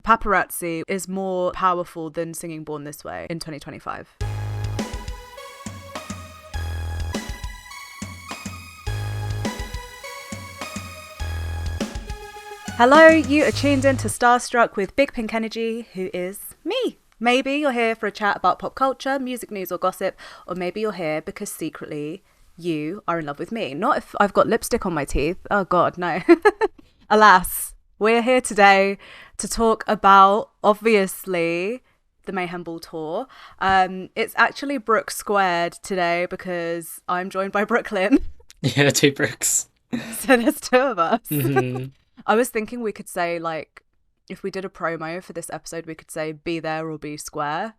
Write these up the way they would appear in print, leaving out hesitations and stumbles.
Paparazzi is more powerful than singing Born This Way in 2025. Hello, you are tuned in to Starstruck with Big Pink Energy, who is me. Maybe you're here for a chat about pop culture, music news or gossip, or maybe you're here because secretly you are in love with me. Not if I've got lipstick on my teeth. Oh God, no. Alas, we're here today to talk about, obviously, the Mayhem Ball Tour. It's actually Brooke squared today because I'm joined by Brooklyn. Yeah, 2 Brooks. So there's 2 of us. Mm-hmm. I was thinking we could say, like, if we did a promo for this episode, we could say be there or be square.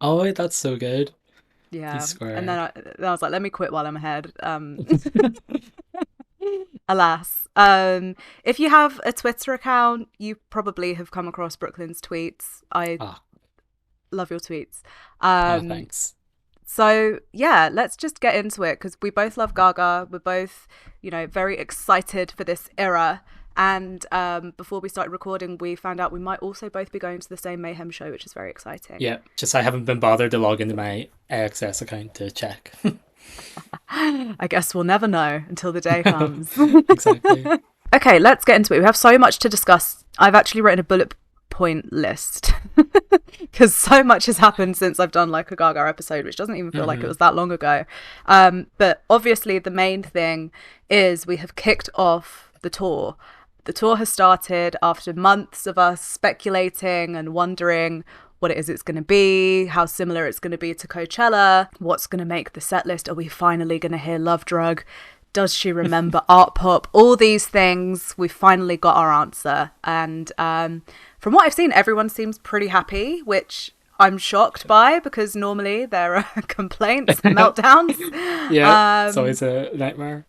Oh, that's so good. Yeah. Be square. And then I was like, let me quit while I'm ahead. Alas. If you have a Twitter account, you probably have come across Brooklyn's tweets. I love your tweets. Thanks. So, yeah, let's just get into it because we both love Gaga. We're both, very excited for this era. And before we started recording, we found out we might also both be going to the same Mayhem show, which is very exciting. Yeah, just I haven't been bothered to log into my AXS account to check. I guess we'll never know until the day comes. Exactly. Okay, let's get into it. We have so much to discuss. I've actually written a bullet point list because so much has happened since I've done like a Gaga episode, which doesn't even feel like it was that long ago. But obviously the main thing is we have kicked off the tour. The tour has started after months of us speculating and wondering what it is it's going to be, how similar it's going to be to Coachella, what's going to make the set list. Are we finally going to hear Love Drug? Does she remember ARTPOP? All these things, we finally got our answer. And from what I've seen, everyone seems pretty happy, which I'm shocked by because normally there are complaints and meltdowns. Yeah, it's always a nightmare.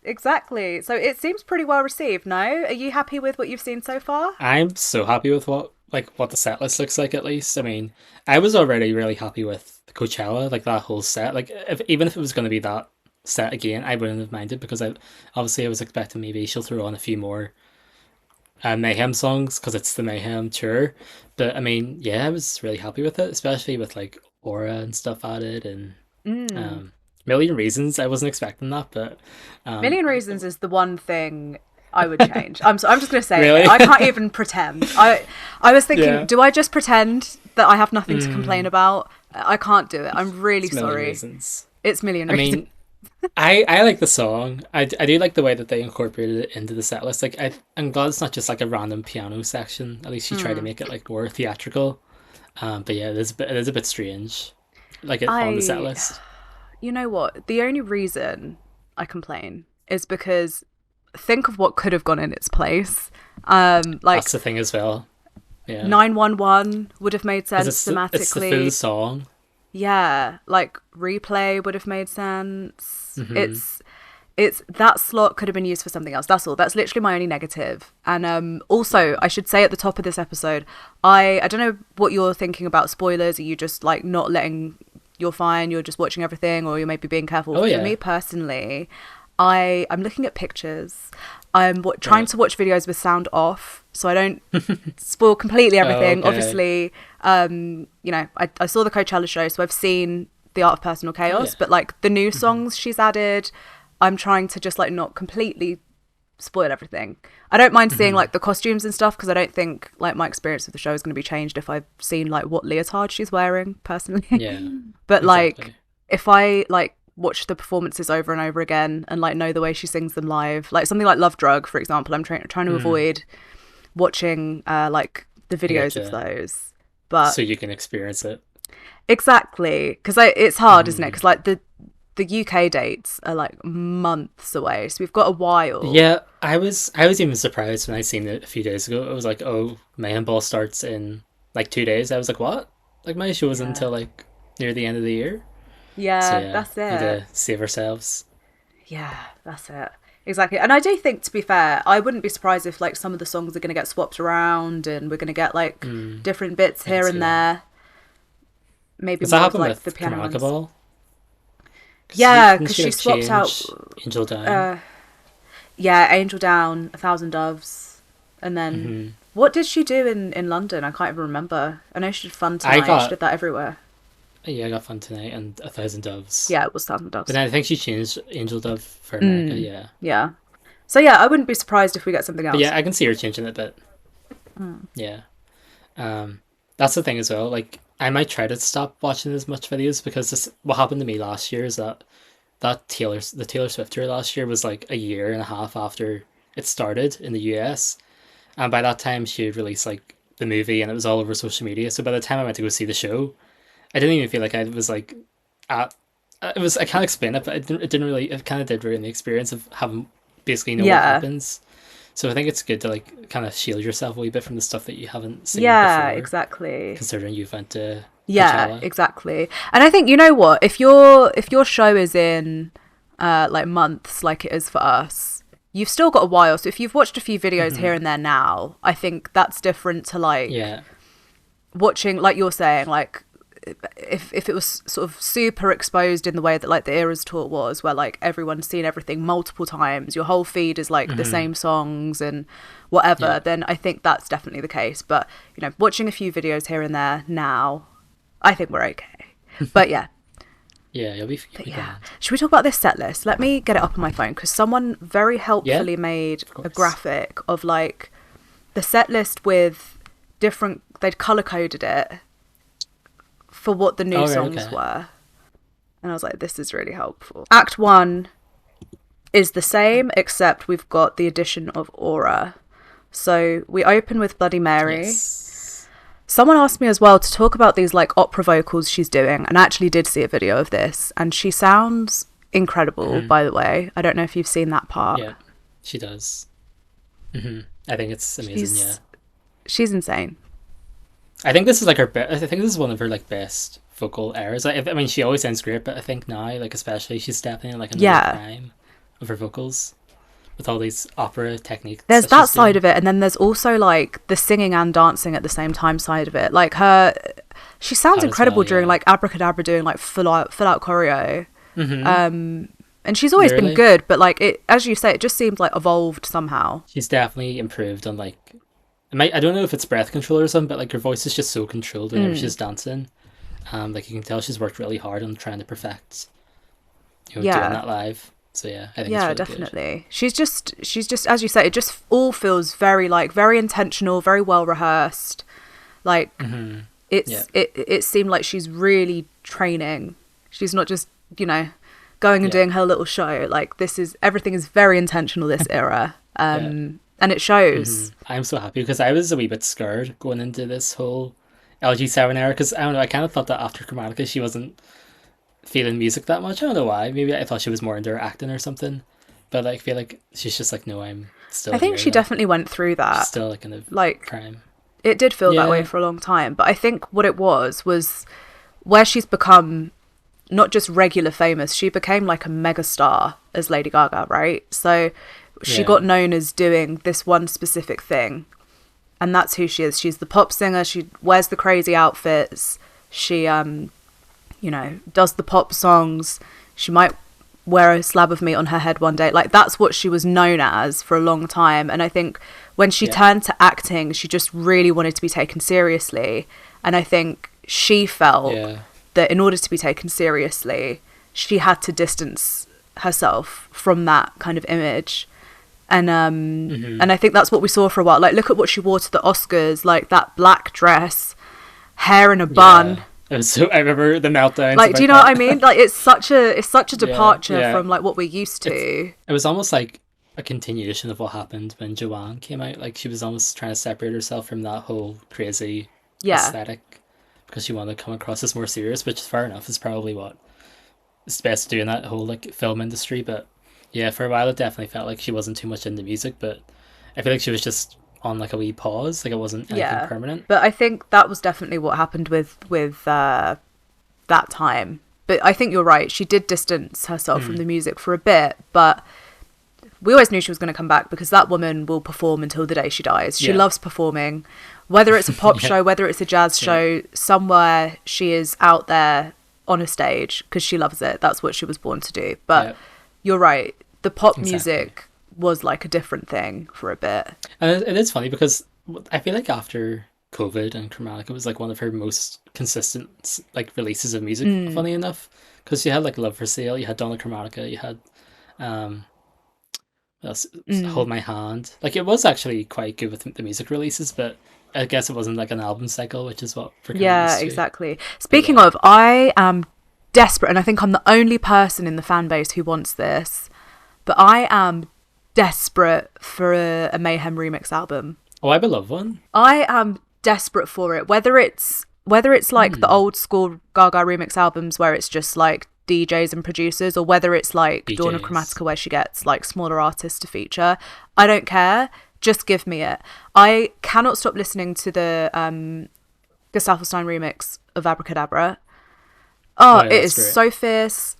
Exactly. So it seems pretty well received, no? Are you happy with what you've seen so far? I'm so happy with what the set list looks like, at least. I mean, I was already really happy with Coachella, like that whole set. Like, even if it was going to be that set again, I wouldn't have minded because I was expecting maybe she'll throw on a few more Mayhem songs because it's the Mayhem tour. But I mean, yeah, I was really happy with it, especially with like Aura and stuff added and Million Reasons. I wasn't expecting that, but Million Reasons is the one thing I would change. I'm just going to say really? it. I can't even pretend. I was thinking, do I just pretend that I have nothing to complain about? I can't do it. I'm really sorry. Million Reasons. It's Million Reasons. I mean, I like the song. I do like the way that they incorporated it into the set list. Like I'm glad it's not just like a random piano section. At least she tried to make it like more theatrical. But yeah, it is a bit strange. Like it on the set list. You know what? The only reason I complain is because think of what could have gone in its place. Like that's the thing as well. Yeah. 911 would have made sense thematically. It's the full song. Yeah, like Replay would have made sense. It's that slot could have been used for something else. That's all. That's literally my only negative. And also, I should say at the top of this episode, I don't know what you're thinking about spoilers. Are you just like not letting? You're fine, you're just watching everything, or you're maybe being careful. For me personally, I'm looking at pictures. I'm trying to watch videos with sound off, so I don't spoil completely everything. Obviously, I saw the Coachella show, so I've seen The Art of Personal Chaos, but like the new songs she's added, I'm trying to just like not completely spoil everything. I don't mind seeing like the costumes and stuff because I don't think like my experience of the show is going to be changed if I've seen like what leotard she's wearing personally. Yeah. But like if I like watch the performances over and over again and like know the way she sings them live, like something like Love Drug, for example, I'm trying to avoid watching like the videos of those. But so you can experience it. Exactly, because it's hard, isn't it? Because like the UK dates are like months away, so we've got a while. Yeah, I was even surprised when I seen it a few days ago. It was like, oh, Mayhem Ball starts in like 2 days. I was like, what? Like my show was until like near the end of the year. Yeah, so, that's it. We need to save ourselves. Yeah, that's it. Exactly. And I do think, to be fair, I wouldn't be surprised if like some of the songs are going to get swapped around and we're going to get like different bits here and there. Maybe does more that of, happen like with the piano ones. Ball? Yeah, because she swapped out Angel Down. Yeah, Angel Down, A Thousand Doves, and then What did she do in London? I can't even remember. I know she did Fun Tonight. She did that everywhere. Yeah, I got Fun Tonight and A Thousand Doves. Yeah, it was Thousand Doves. But then I think she changed Angel Dove for America, yeah. Yeah. So yeah, I wouldn't be surprised if we get something else. But yeah, I can see her changing it a bit. Yeah. That's the thing as well. Like, I might try to stop watching as much videos because what happened to me last year is that the Taylor Swift tour last year was like a year and a half after it started in the US. And by that time, she had released like the movie and it was all over social media. So by the time I went to go see the show, I didn't even feel like I was like I can't explain it, but it kind of did ruin the experience of having basically know what happens. So I think it's good to like kind of shield yourself a wee bit from the stuff that you haven't seen before. Yeah, exactly. Considering you went to Coachella. Exactly. And I think, you know what, if your show is in like months like it is for us, you've still got a while. So if you've watched a few videos here and there now, I think that's different to like watching, like you're saying, like if it was sort of super exposed in the way that like the Eras tour was, where like everyone's seen everything multiple times, your whole feed is like the same songs and whatever, then I think that's definitely the case. But you know, watching a few videos here and there now, I think we're okay. But yeah. Yeah, you'll be Should we talk about this set list? Let me get it up on my phone because someone very helpfully made a graphic of like the set list with different, they'd color coded it for what the new songs were. And I was like, this is really helpful. Act 1 is the same, except we've got the addition of Aura. So we open with Bloody Mary. Yes. Someone asked me as well to talk about these like opera vocals she's doing, and I actually did see a video of this, and she sounds incredible, by the way. I don't know if you've seen that part. Yeah, she does. I think it's amazing, She's insane. I think this is like her I think this is one of her like best vocal eras. I mean, she always sounds great, but I think now, like especially, she's stepping in like another prime of her vocals with all these opera techniques. There's that side of it, and then there's also like the singing and dancing at the same time side of it. Like she sounds incredible during like Abracadabra doing like full out choreo. And she's always been good, but like it, as you say, it just seemed like evolved somehow. She's definitely improved on like. I don't know if it's breath control or something, but like her voice is just so controlled whenever she's dancing. Like you can tell she's worked really hard on trying to perfect, doing that live. So yeah, I think it's really definitely good. She's just as you say, it just all feels very intentional, very well rehearsed. Like it seemed like she's really training. She's not just going and doing her little show. Like everything is very intentional this era. And it shows. I'm so happy because I was a wee bit scared going into this whole LG7 era because I don't know, I kind of thought that after Chromatica she wasn't feeling music that much. I don't know why. Maybe I thought she was more into her acting or something. But I feel like she's just like, no, I'm still. I think she definitely went through that. She's still like in a prime. It did feel that way for a long time. But I think what it was where she's become not just regular famous, she became like a mega star as Lady Gaga, right? So she got known as doing this one specific thing, and that's who she is. She's the pop singer. She wears the crazy outfits. She does the pop songs. She might wear a slab of meat on her head one day. Like that's what she was known as for a long time. And I think when she turned to acting, she just really wanted to be taken seriously. And I think she felt that in order to be taken seriously, she had to distance herself from that kind of image. And and I think that's what we saw for a while. Like, look at what she wore to the Oscars, like that black dress, hair in a bun. I remember the meltdown. Like, do you know what I mean? Like, it's such a departure from like what we're used to. It was almost like a continuation of what happened when Joanne came out. Like, she was almost trying to separate herself from that whole crazy aesthetic because she wanted to come across as more serious, which is fair enough. It's probably what is best to do in that whole like film industry, but. Yeah, for a while it definitely felt like she wasn't too much into music, but I feel like she was just on like a wee pause, like it wasn't anything permanent. But I think that was definitely what happened with that time. But I think you're right, she did distance herself from the music for a bit, but we always knew she was going to come back because that woman will perform until the day she dies. She loves performing, whether it's a pop show, whether it's a jazz show, somewhere she is out there on a stage because she loves it. That's what she was born to do. But you're right. The pop music was like a different thing for a bit. And it is funny because I feel like after COVID and Chromatica was like one of her most consistent like releases of music. Funny enough, because you had like Love for Sale, you had Donna Chromatica, you had um, what else? Mm. Hold My Hand. Like it was actually quite good with the music releases, but I guess it wasn't like an album cycle, which is what we're kind of Yeah, used to. exactly. But Speaking yeah, of, I am desperate, and I think I'm the only person in the fan base who wants this, but I am desperate for a Mayhem remix album. oh, I would love one. I am desperate for it. Whether it's like the Hmm. old school Gaga remix albums where it's just like DJs and producers, or whether it's like Dawn of DJs. Chromatica where she gets like smaller artists to feature. I don't care. Just give me it. I cannot stop listening to the Gustavo Stein remix of Abracadabra. Oh, Oh yeah, it that's is great. so fierce.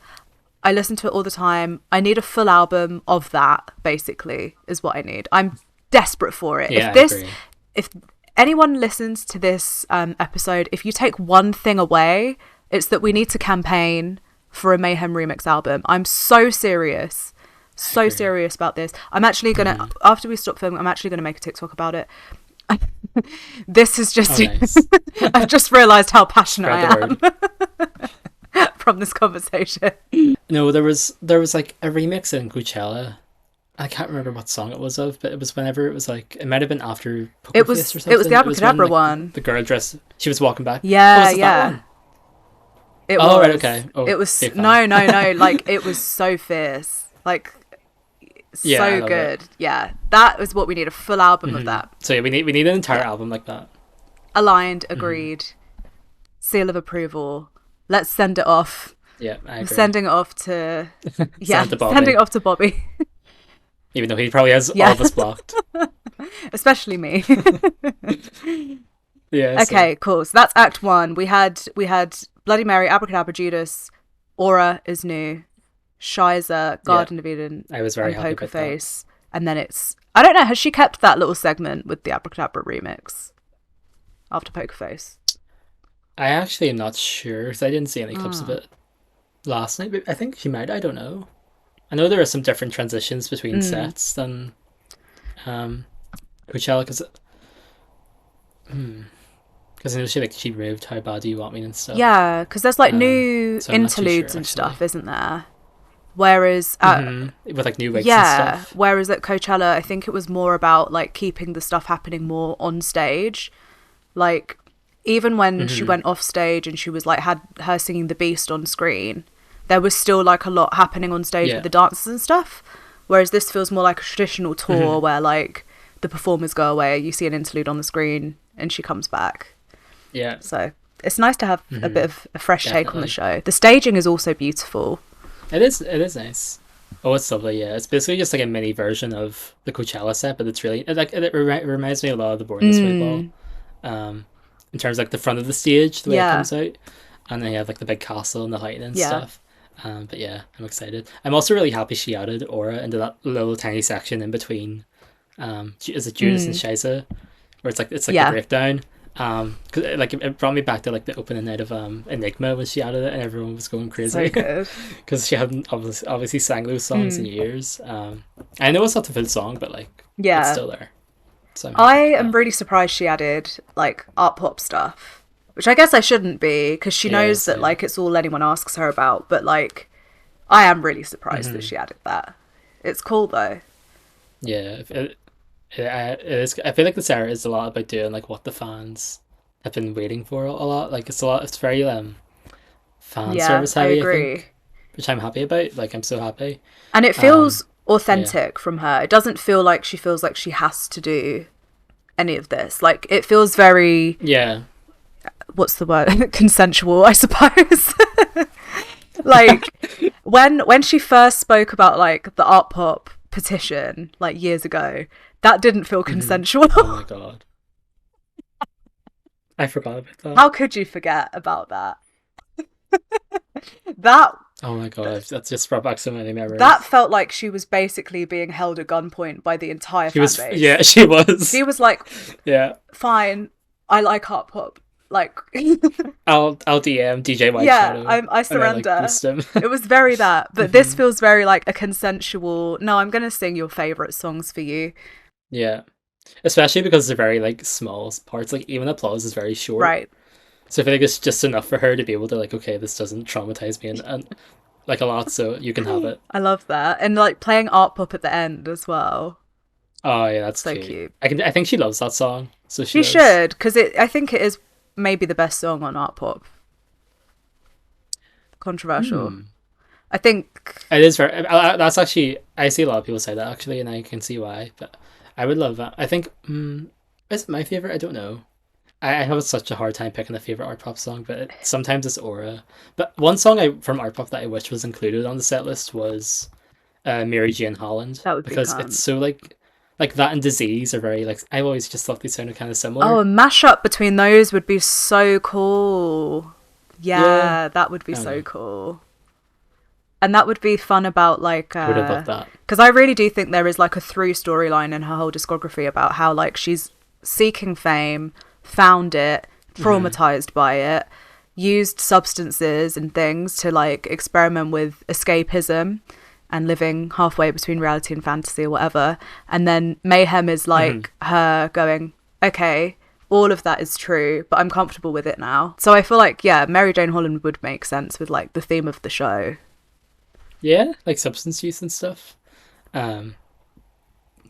I listen to it all the time. I need a full album of that, basically, is what I need. I'm desperate for it. Yeah, I agree. If anyone listens to this episode, if you take one thing away, it's that we need to campaign for a Mayhem remix album. I'm so serious. I So agree. serious about this. I'm actually gonna, after we stop filming, I'm actually gonna make a TikTok about it. This is Oh, just, nice. I've just realised how passionate Spread the I word. am from this conversation. No, there was like a remix in Coachella. I can't remember what song it was of, but it was whenever it was like it might have been after Poker It Face or was the something. It was when Abracadabra like one. the girl dressed. She was walking back. Oh, Yeah, was it that yeah. one? It Oh, right, was. okay. Oh, It was big fan. no, no, no. Like it was so fierce. Like Yeah, I so love it. good. Yeah, that was what we need. A full album of that. So yeah, we need an entire Yeah. album like that. Aligned, agreed. Seal of approval. Let's send it off. Yeah, I I'm agree. sending it off to yeah, Send it to sending Bobby, it off to Bobby, even though he probably has all Yeah. of us blocked. especially me. Yeah. So Okay, cool. So that's Act One. We had Bloody Mary, Abracadabra, Judas, Aura is new, Shiza, yeah, Garden of Eden, I was very and happy Poker about that. Face, and then it's I don't know. Has she kept that little segment with the Abracadabra remix after Poker Face? I actually am not sure 'cause I didn't see any clips of Mm. it last night, but I think she might. I don't know. I know there are some different transitions between Mm. sets than um Coachella because I know she moved How Bad Do You Want Me and stuff. Yeah, because there's like new So I'm not too sure interludes and actually. stuff, isn't there? Whereas at With like new wigs and yeah, stuff. whereas at Coachella, I think it was more about like keeping the stuff happening more on stage. Like even when she went off stage and she was like had her singing The Beast on screen, there was still like a lot happening on stage Yeah. with the dancers and stuff. Whereas this feels more like a traditional tour where like the performers go away, you see an interlude on the screen, and she comes back. Yeah, So it's nice to have a bit of a fresh take on the definitely. show. The staging is also beautiful. it is. It is nice. Oh, it's lovely. Yeah, it's basically just like a mini version of the Coachella set, but it's really it reminds me a lot of the Born This Way ball. In terms of like the front of the stage, the way it Yeah. comes out, and then you have like the big castle and the lighting and Yeah. stuff. But yeah, I'm excited. I'm also really happy she added Aura into that little tiny section in between. Is it Judas and Shiza, where it's like the Yeah. breakdown. 'Cause it brought me back to like the opening night of Enigma when she added it, and everyone was going So crazy good. because she hadn't obviously sang those songs in years. I know it's not the full song, but like it's Yeah. still there. So I'm I happy with am that. really surprised she added like art pop stuff, which I guess I shouldn't be because she knows Yes, that yeah. like it's all anyone asks her about. But like, I am really surprised that she added that. It's cool though. Yeah, it is. I feel like this era is a lot about doing like what the fans have been waiting for a lot. Like it's a lot. It's very fan Yeah, service I heavy. I agree. think, which I'm happy about. Like I'm so happy. And it feels Yeah, authentic from her. It doesn't feel like she feels like she has to do any of this. Like it feels very yeah, what's the word? Consensual, I suppose. Like when she first spoke about like the art pop petition like years ago, that didn't feel consensual. Oh my god, I forgot about that. How could you forget about that? that Oh my god, that's just brought back so many memories. that felt like she was basically being held at gunpoint by the entire She fan was. base. Yeah, she was. She was like, Yeah, fine, I like art pop. Like I'll DM DJ White yeah, Shadow. I and then, like, surrender. boost him. It was very that, but this feels very like a consensual. No, I'm gonna sing your favorite songs for you. Yeah. Especially because they're very like small parts. Like even applause is very short. Right. So I feel like it's just enough for her to be able to like, okay, this doesn't traumatize me and like a lot, so you can have it. I love that. And like playing art pop at the end as well. Oh yeah, that's So cute. cute. I think she loves that song, so She does. should, because I think it is maybe the best song on art pop. Controversial. I think. It is very. That's actually, I see a lot of people say that actually, and I can see why. But I would love that. I think is it my favorite? I don't know. I have such a hard time picking a favorite art pop song, but sometimes it's Aura. But one song from art pop that I wish was included on the set list was Mary Jane Holland, That would be because fun. it's so like that and Disease are very like, I've always just thought they sounded kind of similar. Oh, a mashup between those would be so cool. Yeah, that would be so know. cool. And that would be fun about like I would have loved that. because I really do think there is like a through storyline in her whole discography about how like she's seeking fame, found it, traumatized by it, used substances and things to like experiment with escapism and living halfway between reality and fantasy or whatever. And then Mayhem is like her going, okay, all of that is true, but I'm comfortable with it now. So I feel like, yeah, Mary Jane Holland would make sense with like the theme of the show. Yeah, like substance use and stuff.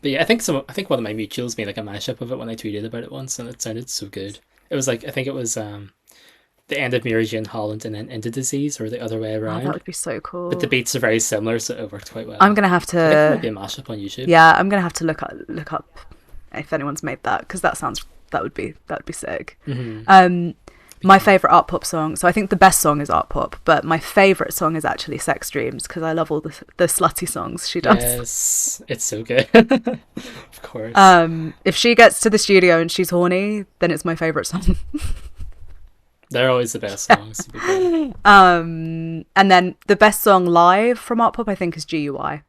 But yeah, I think one of my mutuals made like a mashup of it when I tweeted about it once, and it sounded so good. It was like, I think it was the end of Mary Jane Holland and then Into Disease, or the other way Oh, around. that would be so cool. But the beats are very similar, so it worked quite well. I'm gonna have I think there might to. be a mashup on YouTube. Yeah, I'm gonna have to look up if anyone's made that, because that would be sick. My favorite art pop song. So I think the best song is art pop, but my favorite song is actually Sex Dreams, because I love all the slutty songs she does. Yes, it's so good. Of course. If she gets to the studio and she's horny, then it's my favorite song. They're always the best songs. To be fair. And then the best song live from art pop, I think, is GUI.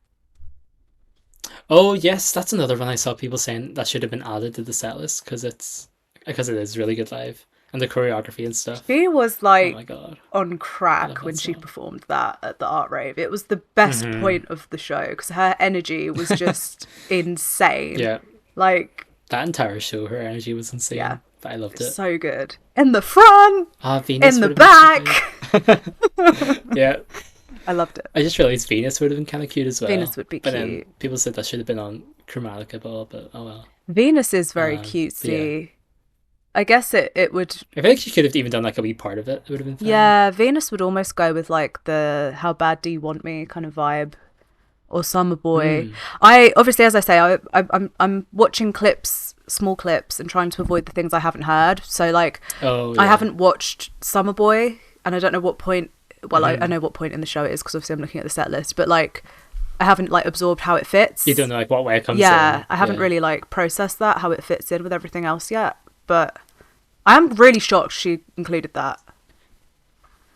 Oh yes, that's another one I saw people saying that should have been added to the set list because it is really good live, and the choreography and stuff. She was Oh like my god. on I love crack that when she song. performed that at the art rave. It was the best point of the show because her energy was just insane. Yeah, Like, that entire show, her energy was insane. Yeah. But I loved it. so good. In the front, Venus in the would have been back. so good. Yeah, I loved it. I just realized Venus would have been kind of cute as well. Venus would be But then cute. people said that should have been on Chromatica Ball, but oh well. Venus is very But cutesy. I guess it would. I feel like she could have even done like a wee part of it. It would have been fun. Yeah, Venus would almost go with like the "How bad do you want me" kind of vibe, or Summer Boy. I obviously, as I say, I'm watching clips, small clips, and trying to avoid the things I haven't heard. So like, Oh, I yeah. haven't watched Summer Boy, and I don't know what point. Well, I know what point in the show it is because obviously I'm looking at the set list, but like, I haven't like absorbed how it fits. You don't know like what way it comes in. Yeah, I haven't really like processed that, how it fits in with everything else yet. But I am really shocked she included that.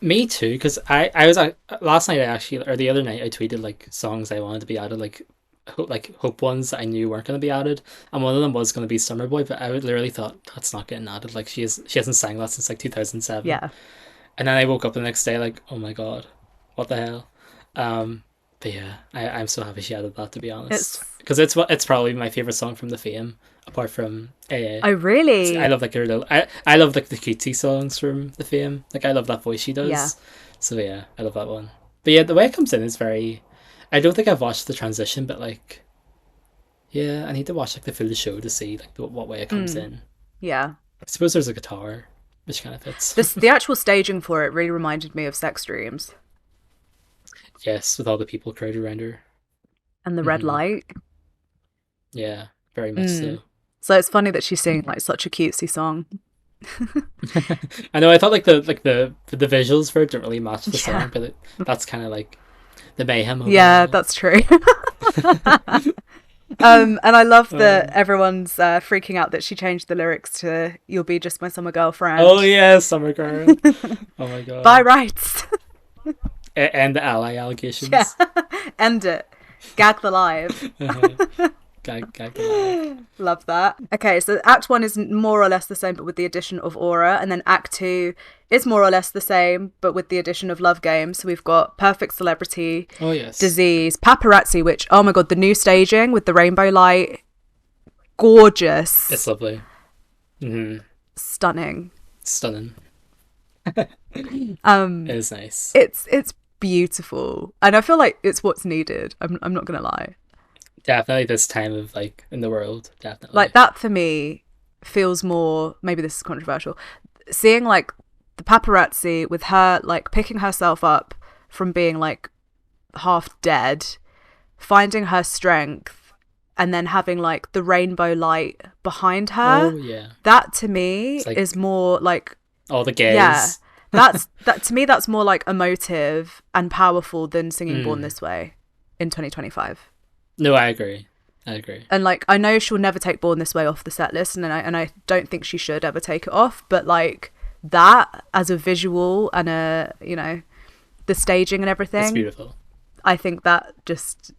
Me too, because I was last night, I actually, or the other night, I tweeted like songs I wanted to be added, like hope ones that I knew weren't going to be added, and one of them was going to be Summer Boy, but I would literally thought that's not getting added. Like she hasn't sang that since like 2007. Yeah. And then I woke up the next day like, oh my god, what the hell? But yeah, I'm so happy she added that, to be honest, because it's probably my favorite song from the Fame, apart from AA. Oh, really? I love like her little. I love like the cutesy songs from the Fame. Like I love that voice she does. Yeah. So yeah, I love that one. But yeah, the way it comes in is very. I don't think I've watched the transition, but like, yeah, I need to watch like the full show to see like what way it comes in. Yeah. I suppose there's a guitar, which kind of fits. The actual staging for it really reminded me of Sex Dreams Yes, with all the people crowded around her. and the red light. Yeah, very much so. So it's funny that she's singing like such a cutesy song. I know. I thought like the visuals for it don't really match the song, but that's kind of like the mayhem. Yeah, overall. that's true. And I love that everyone's freaking out that she changed the lyrics to "You'll be just my summer girlfriend." Oh yeah, summer girl. Oh my god. By rights. And the ally allegations. Yeah. End it. Gag the live. Gag. Love that. Okay, so Act 1 is more or less the same, but with the addition of Aura. And then Act 2 is more or less the same, but with the addition of Love Games. So we've got Perfect Celebrity, Oh yes. Disease, Paparazzi, which, oh my god, the new staging with the rainbow light gorgeous. It's lovely. Mm-hmm. Stunning. It is nice. It's beautiful, and I feel like it's what's needed. I'm not gonna lie. Definitely this time of like in the world, definitely. Like that for me feels more, maybe this is controversial, seeing like the paparazzi with her like picking herself up from being like half dead, finding her strength, and then having like the rainbow light behind her. Oh yeah. That to me like, is more like all the gays. Yeah. That to me that's more like emotive and powerful than singing Born This Way in 2025. No, I agree. And like I know she'll never take Born This Way off the set list, and I don't think she should ever take it off, but like that as a visual and a, you know, the staging and everything, it's beautiful. I think that just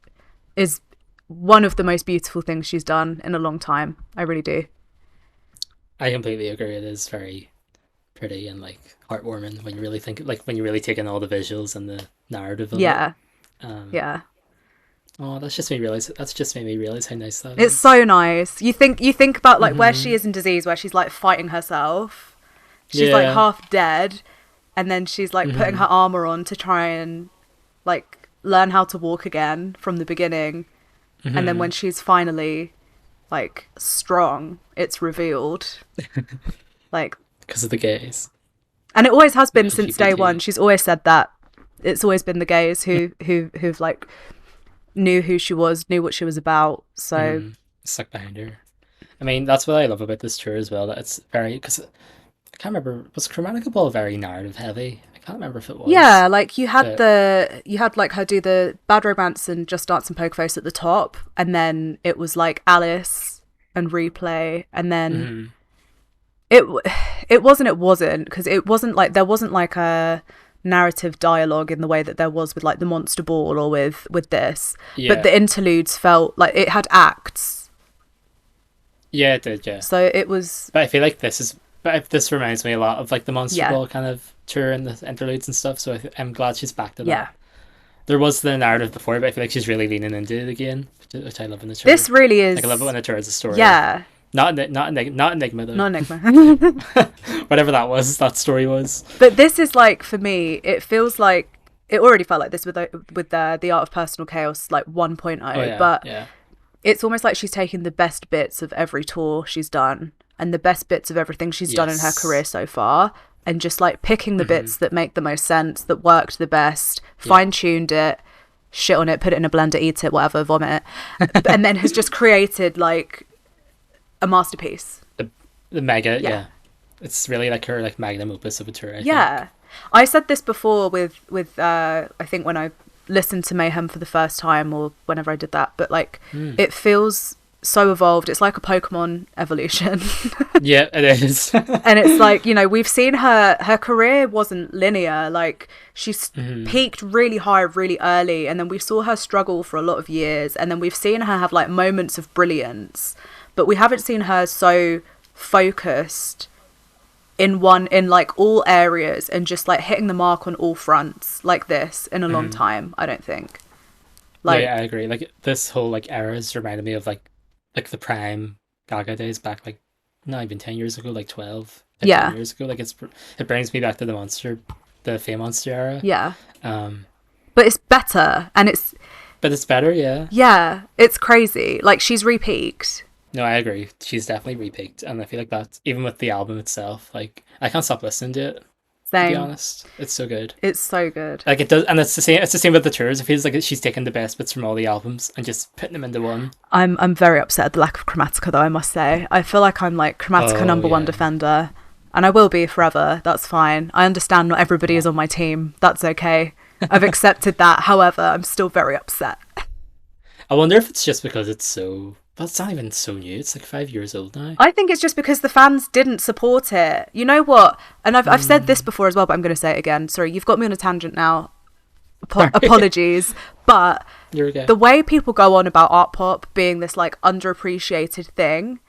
is one of the most beautiful things she's done in a long time. I really do. I completely agree. It is very pretty and like heartwarming when you really think, like when you really take in all the visuals and the narrative of it. Yeah. Oh, that's just made me realize how nice that is. It's so nice. You think about like where she is in Disease, where she's like fighting herself. She's like half dead, and then she's like putting her armor on to try and like learn how to walk again from the beginning. And then when she's finally like strong, it's revealed. Like because of the gays. And it always has been since LGBT. day one. She's always said that. It's always been the gays who've like knew who she was, knew what she was about. So stuck behind her. I mean, that's what I love about this tour as well. That it's very, because I can't remember, was Chromatica Ball very narrative heavy? I can't remember if it was. Yeah, like you had like her do the Bad Romance and Just Dance and Poker Face at the top, and then it was like Alice and Replay, and then it wasn't because it wasn't like, there wasn't like a narrative dialogue in the way that there was with like the Monster Ball or with this, but the interludes felt like it had acts. Yeah, it did. Yeah. So it was. But I feel like this reminds me a lot of like the Monster Ball kind of tour and the interludes and stuff. So I'm glad she's back to that. Yeah. There was the narrative before, but I feel like she's really leaning into it again, which I love in the tour. This really is. Like, I love it when a tour is a story. Yeah. Not Enigma though. Not Enigma. Whatever that story was. But this is like, for me, it feels like it already felt like this with the Art of Personal Chaos like 1.0, but it's almost like she's taken the best bits of every tour she's done and the best bits of everything she's done in her career so far, and just like picking the bits that make the most sense, that worked the best, fine-tuned it, shit on it, put it in a blender, eat it, whatever, vomit it, and then has just created like a masterpiece. The mega, it's really like her like magnum opus of a tour. I think. I said this before with I think when I listened to Mayhem for the first time or whenever I did that, but like it feels so evolved. It's like a Pokemon evolution. Yeah, it is. And it's like, you know, we've seen her career wasn't linear. Like she's peaked really high really early, and then we saw her struggle for a lot of years, and then we've seen her have like moments of brilliance, but we haven't seen her so focused in like all areas and just like hitting the mark on all fronts like this in a long time, I don't think. Like, yeah, I agree. Like this whole like era has reminded me of like the prime Gaga days back, like not even 10 years ago, like 12, 15 years ago. Like it brings me back to the Fame Monster era. Yeah. But it's better, and But it's better, yeah. Yeah, it's crazy. Like she's re-peaked. No, I agree. She's definitely repeaked, and I feel like that even with the album itself, like I can't stop listening to it. Same. To be honest, it's so good. It's so good. Like it does, and it's the same. It's the same with the tours. It feels like she's taking the best bits from all the albums and just putting them into one. I'm very upset at the lack of Chromatica, though. I must say, I feel like I'm like Chromatica number one defender, and I will be forever. That's fine. I understand not everybody is on my team. That's okay. I've accepted that. However, I'm still very upset. I wonder if it's just because it's so. But it's not even so new. It's like 5 years old now. I think it's just because the fans didn't support it. You know what? And I've said this before as well, but I'm going to say it again. Sorry, you've got me on a tangent now. Apologies. But You're okay. The way people go on about art pop being this like underappreciated thing,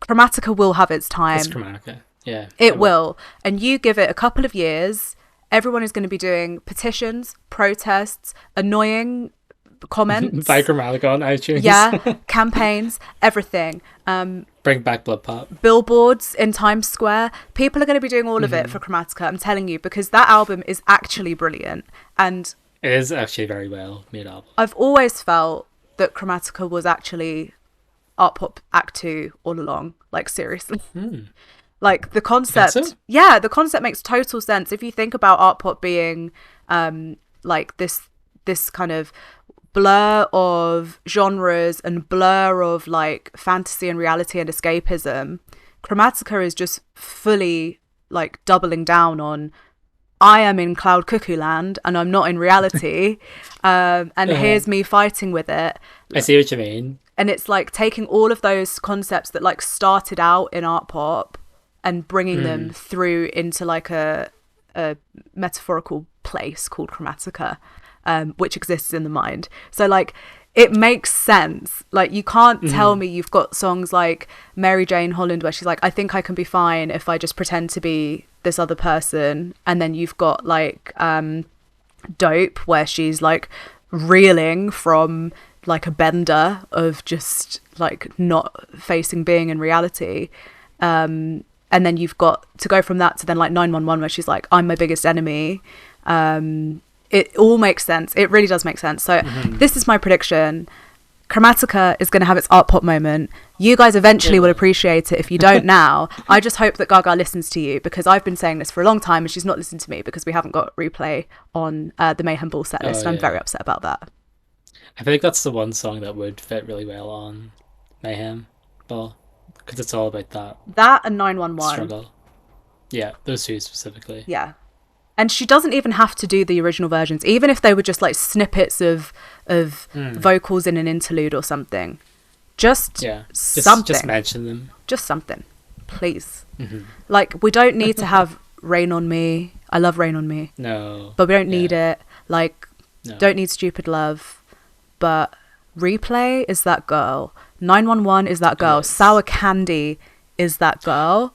Chromatica will have its time. It's Chromatica. Yeah. It will. And you give it a couple of years, everyone is going to be doing petitions, protests, annoying comments. By Chromatica on iTunes. Yeah, campaigns, everything. Bring back Blood Pop. Billboards in Times Square. People are going to be doing all of it for Chromatica, I'm telling you, because that album is actually brilliant. And it is actually very well made album. I've always felt that Chromatica was actually ARTPOP Act 2 all along. Like, seriously. Like, the concept... So? Yeah, the concept makes total sense. If you think about ARTPOP being like this kind of blur of genres and blur of like fantasy and reality and escapism, Chromatica is just fully like doubling down on I am in cloud cuckoo land and I'm not in reality, and here's me fighting with it. I see what you mean. And it's like taking all of those concepts that like started out in ARTPOP and bringing them through into like a metaphorical place called Chromatica, which exists in the mind. So like it makes sense. Like you can't tell me you've got songs like Mary Jane Holland where she's like, I think I can be fine if I just pretend to be this other person, and then you've got like Dope where she's like reeling from like a bender of just like not facing being in reality, and then you've got to go from that to then like 911 where she's like, I'm my biggest enemy. It all makes sense. It really does make sense. So this is my prediction. Chromatica is going to have its ARTPOP moment. You guys eventually will appreciate it if you don't now. I just hope that Gaga listens to you, because I've been saying this for a long time and she's not listened to me because we haven't got replay on the Mayhem Ball set list. I'm very upset about that. I think that's the one song that would fit really well on Mayhem Ball, because it's all about that and 911 struggle. Yeah, those two specifically. Yeah. And she doesn't even have to do the original versions, even if they were just like snippets of vocals in an interlude or something. Just something. Just mention them. Just something, please. Like, we don't need to have Rain on Me. I love Rain on Me. No. But we don't need it. Like, don't need Stupid Love. But Replay is that girl. 911 is that girl. Yes. Sour Candy is that girl.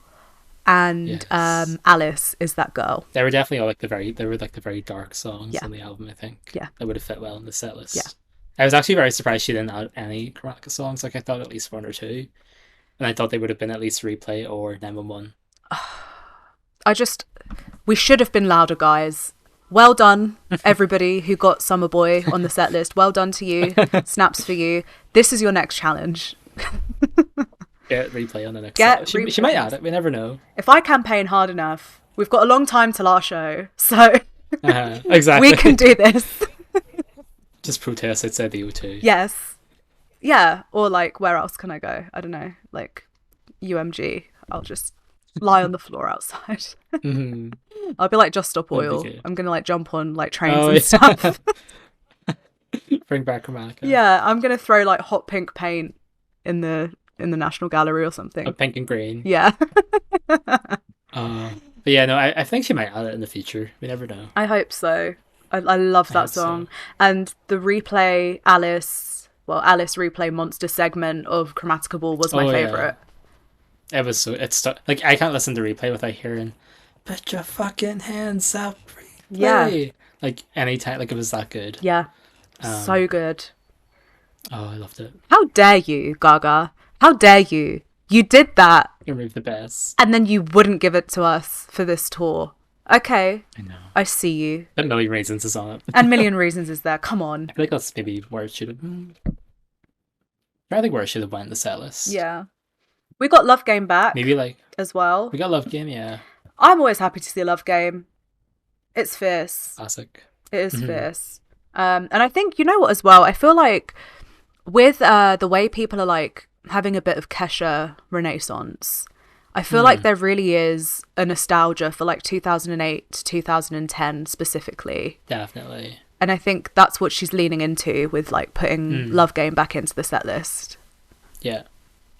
And Alice is that girl. They were definitely all like the very dark songs on the album, I think. Yeah. That would have fit well in the set list. Yeah. I was actually very surprised she didn't add any Chromatica songs. Like I thought at least one or two. And I thought they would have been at least Replay or 911. We should have been louder, guys. Well done, everybody who got Summer Boy on the set list. Well done to you. Snaps for you. This is your next challenge. Get Replay on the next set. She might add it. We never know. If I campaign hard enough, we've got a long time till our show. So exactly. We can do this. Just protest outside the O2. Yes. Yeah. Or like, where else can I go? I don't know. Like UMG. I'll just lie on the floor outside. I'll be like Just Stop Oil. I'm gonna like jump on like trains and stuff. Bring back Chromatica. Yeah, I'm gonna throw like hot pink paint in the National Gallery or something. Oh, pink and green. Yeah. But yeah, no, I think she might add it in the future. We never know. I hope so. I love that song. So. And the Replay Alice Replay Monster segment of Chromatica Ball was my favourite. Yeah. It was so... It's like, I can't listen to Replay without hearing, put your fucking hands up, Replay. Yeah. Like, anytime, like, it was that good. Yeah. So good. Oh, I loved it. How dare you, Gaga? How dare you? You did that. You removed the best. And then you wouldn't give it to us for this tour. Okay. I know. I see you. A Million Reasons is on it. And Million Reasons is there. Come on. I feel like that's maybe where it should have... I think where it should have went in the set list. Yeah. We got Love Game back. Maybe like... As well. We got Love Game, yeah. I'm always happy to see a Love Game. It's fierce. Classic. It is fierce. And I think, you know what as well? I feel like with the way people are like having a bit of Kesha renaissance, I feel like there really is a nostalgia for like 2008 to 2010 specifically. Definitely. And I think that's what she's leaning into with like putting Love Game back into the set list. Yeah.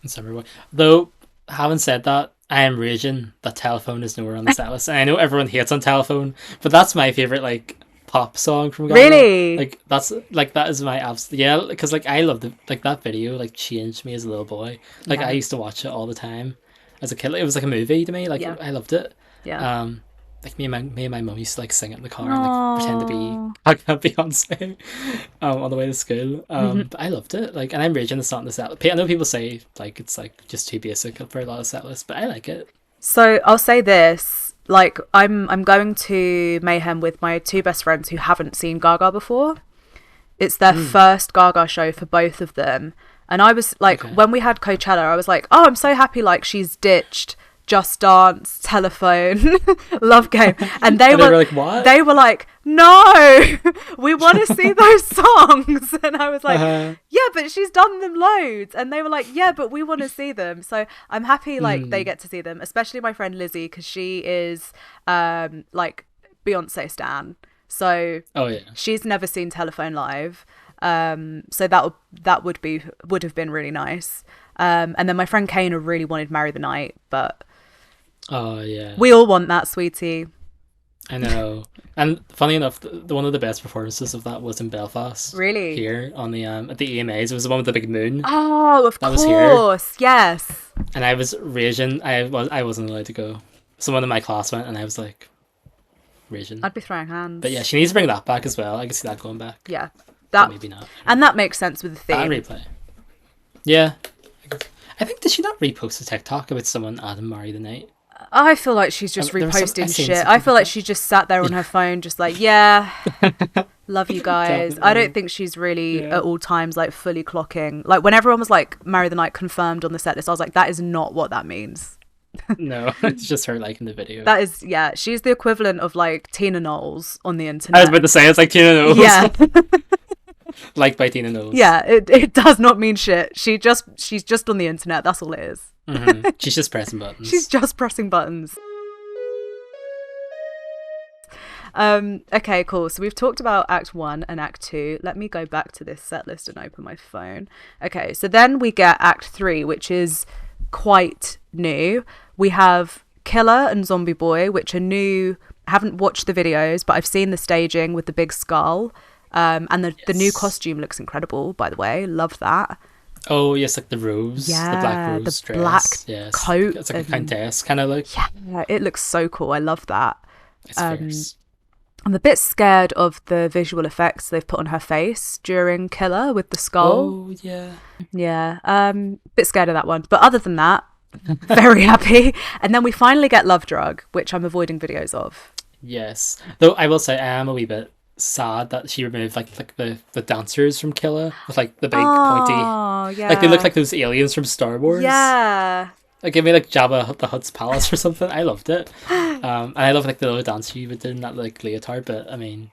In some way. Though, having said that, I am raging that Telephone is nowhere on the set list. And I know everyone hates on Telephone, but that's my favourite like pop song from Gaga. Really? Like that's like that is my absolute because like I loved it. Like that video like changed me as a little boy. Like I used to watch it all the time as a kid. Like, it was like a movie to me. Like I loved it. Yeah. like me and my mum used to like sing it in the car and like pretend to be Beyonce on the way to school. But I loved it. Like, and I'm raging it's not in the set. I know people say like it's like just too basic for a lot of set lists, but I like it. So I'll say this, like I'm going to Mayhem with my two best friends who haven't seen Gaga before. It's their first Gaga show for both of them. And I was like, when we had Coachella, I was like, oh, I'm so happy like she's ditched Just Dance, Telephone, Love Game. And they were like, what? They were like, no, we want to see those songs. And I was like, yeah, but she's done them loads. And they were like, yeah, but we want to see them. So I'm happy like they get to see them, especially my friend Lizzie, because she is like Beyonce stan. So she's never seen Telephone live. So that would have been really nice. And then my friend Kana really wanted Marry the Night, but we all want that, sweetie. I know. And funny enough, the one of the best performances of that was in Belfast. Really? Here on the at the EMAs. It was the one with the big moon. Oh, of course. Yes. And I was raging. I wasn't allowed to go. Someone in my class went and I was like raging. I'd be throwing hands. But yeah, she needs to bring that back as well. I can see that going back. Yeah. That maybe not. And that makes sense with the theme. Replay. Yeah. I think, did she not repost a TikTok about someone Adam Marry the Night? I feel like she's just reposting shit. I feel like she just sat there on her phone just like, yeah, love you guys. I don't think she's really at all times like fully clocking. Like when everyone was like Marry the Night confirmed on the set list, I was like, that is not what that means. No, it's just her liking the video. That is, yeah, she's the equivalent of like Tina Knowles on the internet. I was about to say, it's like Tina Knowles. Yeah. Like by Tina Knowles. Yeah, it does not mean shit. She's just on the internet. That's all it is. She's just pressing buttons. She's just pressing buttons. Okay, cool. So we've talked about Act 1 and Act 2. Let me go back to this set list and open my phone. Okay, so then we get Act 3, which is quite new. We have Killer and Zombie Boy, which are new. I haven't watched the videos, but I've seen the staging with the big skull. And the new costume looks incredible, by the way. Love that. Oh, yes, like the rose. Yeah, the black rose the dress. Black coat. It's like a countess kind of look. Yeah, it looks so cool. I love that. It's fierce. I'm a bit scared of the visual effects they've put on her face during Killer with the skull. Oh, yeah. Yeah, bit scared of that one. But other than that, very happy. And then we finally get Love Drug, which I'm avoiding videos of. Yes. Though I will say I am a wee bit sad that she removed like the dancers from Killer with like the big pointy. Yeah. Like they look like those aliens from Star Wars. Yeah. Like give me like Jabba the Hutt's palace or something. I loved it. And I love like the little dance she would do in that like leotard. But I mean,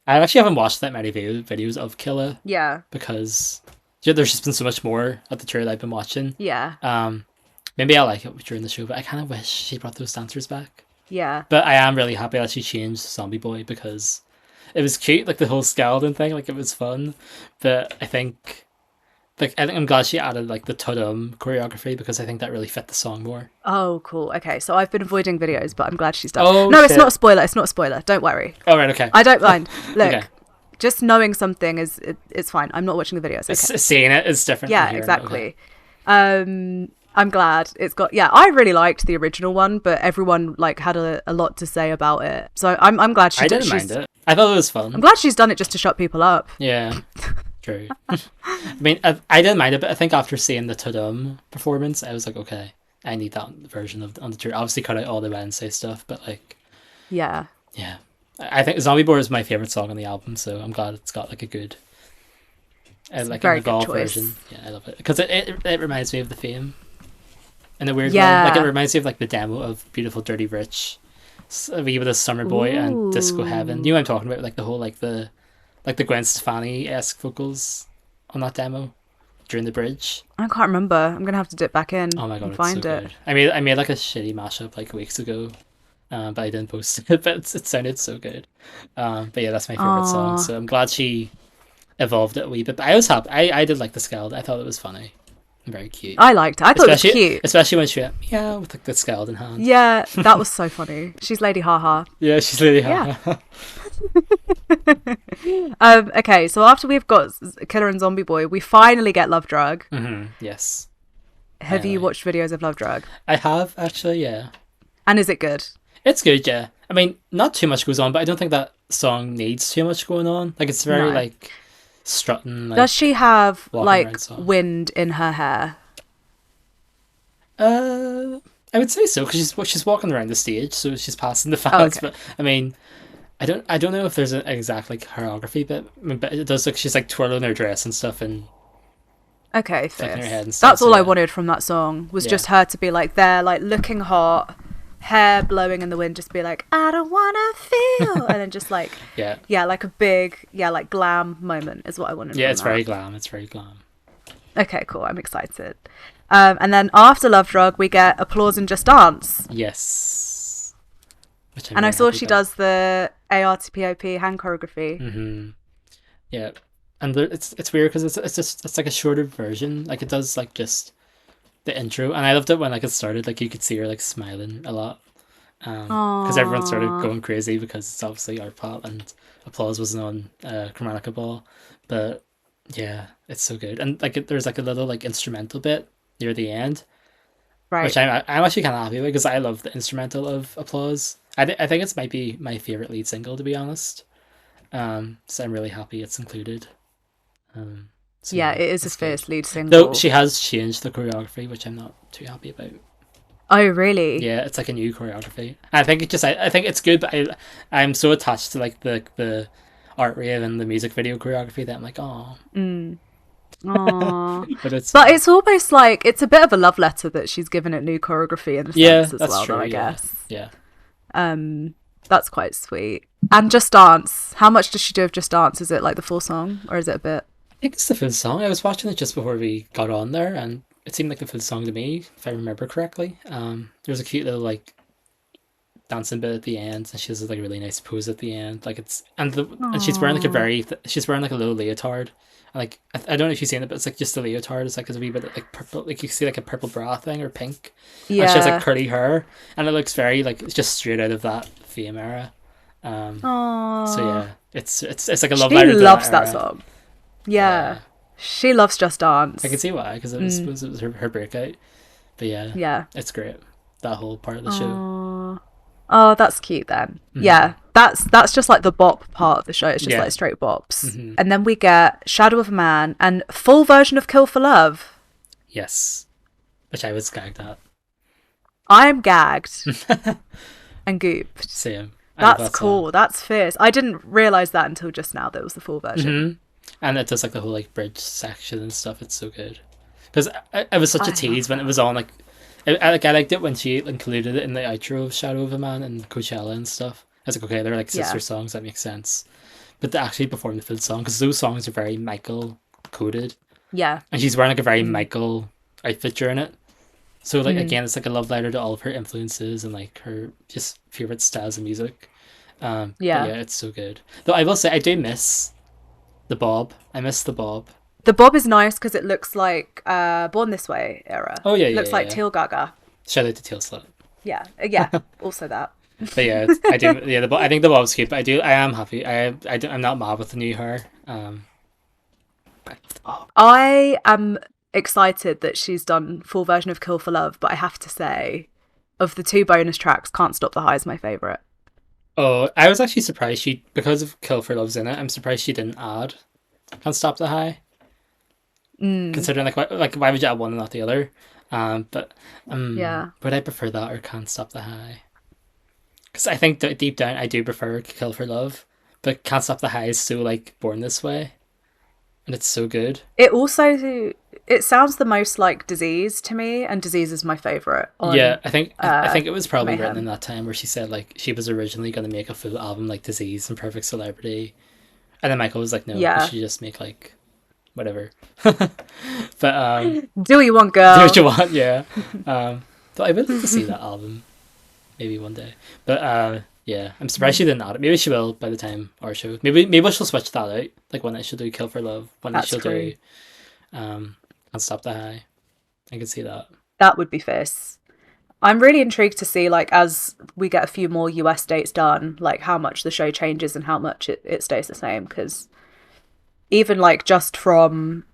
I actually haven't watched that many videos of Killer. Yeah. Because there's just been so much more at the tour that I've been watching. Yeah. Maybe I like it during the show, but I kind of wish she brought those dancers back. Yeah. But I am really happy that she changed Zombie Boy because it was cute, like the whole skeleton thing, like it was fun. But I think I'm glad she added like the Tudum choreography because I think that really fit the song more. Oh, cool. Okay, so I've been avoiding videos, but I'm glad she's done. Oh, no, shit. It's not a spoiler. It's not a spoiler. Don't worry. Oh, right, okay. I don't mind. Look, okay. Just knowing something it's fine. I'm not watching the videos. Okay. Seeing it is different. Yeah, exactly. Okay. I'm glad it's got. Yeah, I really liked the original one, but everyone like had a lot to say about it. So I'm glad she. I didn't mind it. I thought it was fun. I'm glad she's done it just to shut people up. Yeah, true. I mean, I didn't mind it, but I think after seeing the Tudum performance, I was like, okay, I need that version on the tour. Obviously, cut out all the Wednesday stuff, but like, yeah. I think Zombie Boy is my favorite song on the album, so I'm glad it's got like a good, like an evolved version. Yeah, I love it because it reminds me of the Fame. In a weird way. Like it reminds me of like the demo of Beautiful Dirty Rich, with a Summer Boy and Disco Heaven. You know what I'm talking about? Like the whole like the Gwen Stefani-esque vocals on that demo during the bridge. I can't remember. I'm gonna have to dip back in. Oh my god, and find so it. Good. I made like a shitty mashup like weeks ago, but I didn't post it. But it sounded so good. But yeah, that's my favorite song. So I'm glad she evolved it a wee bit. But I was happy. I did like the skeleton. I thought it was funny. Very cute. I liked it. I thought it was cute. Especially when she went, yeah, with like the skeleton hand. Yeah, that was so funny. She's Lady Haha. Yeah, she's Lady Haha. Okay, so after we've got Killer and Zombie Boy, we finally get Love Drug. Mm-hmm. Yes. Have you watched videos of Love Drug? I have, actually, yeah. And is it good? It's good, yeah. I mean, not too much goes on, but I don't think that song needs too much going on. Like, it's very, No. like, strutting, like, Does she have walking like around song. wind in her hair? I would say so, because she's walking around the stage, so she's passing the fans. Oh, okay. But I mean, I don't know if there's an exact like choreography, but I mean, but it does look she's like twirling her dress and stuff and Okay, flicking her fierce. head and stuff. That's So all I yeah, wanted from that song was yeah, just her to be like there, like looking hot, hair blowing in the wind, just be like, I don't wanna feel, and then just like, yeah, yeah, like a big, yeah, like glam moment is what I wanted. yeah. From It's that. very glam. It's very glam. Okay, cool. I'm excited. And then after Love Drug, we get Applause and Just Dance. Yes, which I'm And I very saw happy she about. does the ARTPOP hand choreography. Mm-hmm. Yeah, and it's weird because it's like a shorter version. Like it does like just the intro, and I loved it when like it started. Like you could see her like smiling a lot, because everyone started Aww. going crazy because it's obviously art pop and Applause wasn't on Chromatica Ball, but yeah, it's so good. And like there's like a little like instrumental bit near the end, which Right. I'm actually kind of happy with because I love the instrumental of Applause. I think it's might be my favorite lead single to be honest. So I'm really happy it's included. So Yeah, yeah, it is a it's good. fierce lead Though single. she has changed the choreography, which I'm not too happy about. Oh, really? Yeah, it's like a new choreography. I think it just I think it's good, but I'm so attached to like the art rave and the music video choreography that I'm like, oh, Aww. but it's But it's almost like it's a bit of a love letter that she's given it new choreography in a yeah, sense as that's well, true. though, I Yeah, guess. yeah. That's quite sweet. And Just Dance. How much does she do of Just Dance? Is it like the full song or is it a bit? I think it's the full song. I was watching it just before we got on there, and it seemed like the full song to me, if I remember correctly. There's a cute little like dancing bit at the end, and she has like a really nice pose at the end. Like it's and she's wearing like a Aww. she's wearing like a little leotard. And, like I don't know if you've seen it, but it's like just a leotard. It's like a wee bit of, like purple, like you see like a purple bra thing or pink, and she has like Yeah. curly hair, and it looks very like it's just straight out of that Fame era. So Aww. yeah, it's like a love She letter to that loves that era. song. Yeah. Yeah, She loves Just I can Dance. see why because Mm, it was her breakout. But yeah, yeah. it's great that whole part of the show. Aww. Oh, that's cute then. Hmm. Yeah, that's just like the bop part of the show. It's just Yeah. like straight bops. Hmm. And then we get Shadow of a Man and full version of Kill for Love. Yes, which I was gagged at. I'm gagged and gooped. Same. I love That's that song. cool. That's fierce. I didn't realize that until just now that it was the full version. Hmm. And it does like the whole like bridge section and stuff. It's so good because it was such a I love tease when it that. was on. Like, I liked it when she included it in the outro of Shadow of a Man and Coachella and stuff. I was like, okay, they're like sister Yeah. songs. That makes sense. But to actually perform the full song because those songs are very Michael coded, Yeah. and she's wearing like a very Mm. Michael outfit during it. So like Mm. again, it's like a love letter to all of her influences and like her just favorite styles of music. But Yeah. yeah, it's so good. Though I will say I do miss the bob. I miss the bob. The bob is nice because it looks like Born This Way era. Oh yeah, It yeah, looks like yeah. Teal Gaga. Shout out to Tail Slut. Yeah. Yeah. Also that. But yeah, I do. Yeah, I think the bob's cute. But I am happy. I'm not mad with the new hair. Oh, I am excited that she's done full version of Kill for Love, but I have to say, of the two bonus tracks, Can't Stop the High is my favourite. oh, I was actually surprised she because of Kill for Love's in it. I'm surprised she didn't add Can't Stop the High. Considering like why would you add one and not the other? But Yeah. would I prefer that or Can't Stop the High? Because I think that deep down I do prefer Kill for Love, but Can't Stop the High is so like Born This Way, and it's so good. It also it sounds the most like Disease to me, and Disease is my favourite Yeah, on I think it was probably written in Mayhem. that time where she said like she was originally going to make a full album like Disease and Perfect Celebrity, and then Michael was like, no, you Yeah. should just make like whatever. But Do what you want, do what girl. you want, yeah. But I would like to see that album maybe one day. But yeah, I'm surprised she didn't add it. Maybe she will by the time our show. Maybe she'll switch that out. Like one night she'll do Kill for Love, one night That's she'll true. do Can't Stop the High. I can see that. That would be fierce. I'm really intrigued to see, like, as we get a few more US dates done, like, how much the show changes and how much it stays the same. Because even, like, just from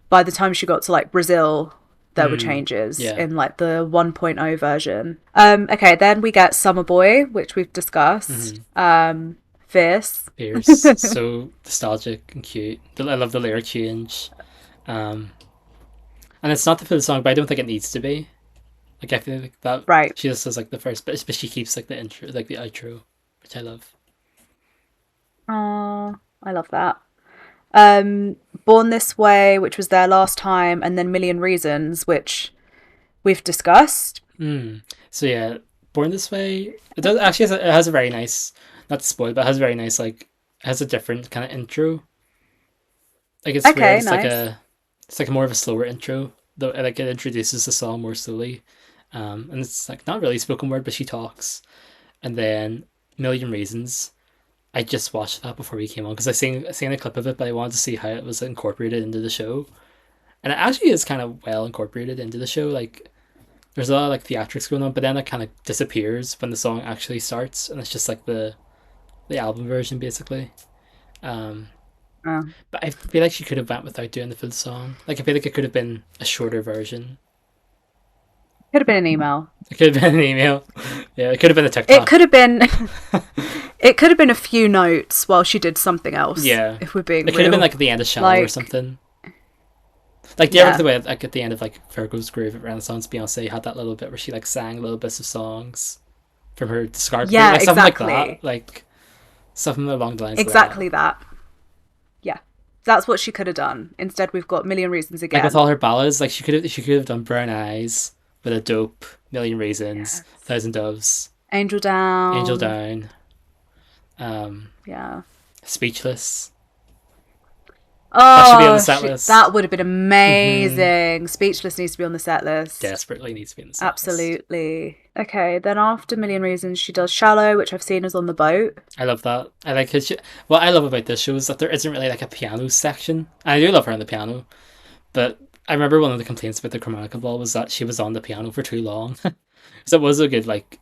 by the time she got to, like, Brazil, there were changes Yeah. in like the 1.0 version. Okay, then we get Summer Boy, which we've discussed. Fierce. Fierce. So nostalgic and cute. I love the lyric change. And it's not the full song, but I don't think it needs to be. Like, I feel like that. Right. She just says like the first bit, but she keeps like the intro, like the outro, which I love. Oh, I love that. Born This Way, which was their last time, and then Million Reasons, which we've discussed. So yeah, Born This Way. It does actually it has a very nice, not to spoil, but it has a very nice, like, it has a different kind of intro. Like, it's Okay, weird. It's nice. like more of a slower intro, though. Like, it introduces the song more slowly, and it's like not really spoken word, but she talks, and then Million Reasons. I just watched that before we came on because I seen a clip of it, but I wanted to see how it was incorporated into the show, and it actually is kind of well incorporated into the show. Like, there's a lot of like theatrics going on, but then it kind of disappears when the song actually starts, and it's just like the album version basically. Um, Oh. but I feel like she could have went without doing the full song. Like, I feel like it could have been a shorter version. Could have been an email. It could have been an email. Yeah, it could have been a It TikTok. could have been. It could have been a few notes while she did something else. Yeah, if we're being it could real. have been like at the end of Shallow or Like, something. Like, do you ever yeah, the way like at the end of like Virgo's Groove at Renaissance, Beyonce had that little bit where she like sang little bits of songs from her discography, yeah, like something like exactly, that, like something along the lines of exactly that. that. Yeah, that's what she could have done. Instead, we've got Million Reasons Like with again. all her ballads, like she could have done Brown Eyes with a dope, Million Reasons, Yes. Thousand Doves, Angel Angel Down. Down, um, Yeah. Speechless. That should be on the Oh, set list. that would have been amazing. Speechless needs to be on the set list. Desperately needs to be in the set list. Absolutely. Okay, then after Million Reasons, she does Shallow, which I've seen is on the boat. I love that. I like his. What I love about this show is that there isn't really like a piano section. And I do love her on the piano, but I remember one of the complaints about the Chromatica Ball was that she was on the piano for too long. Because it was a good, like,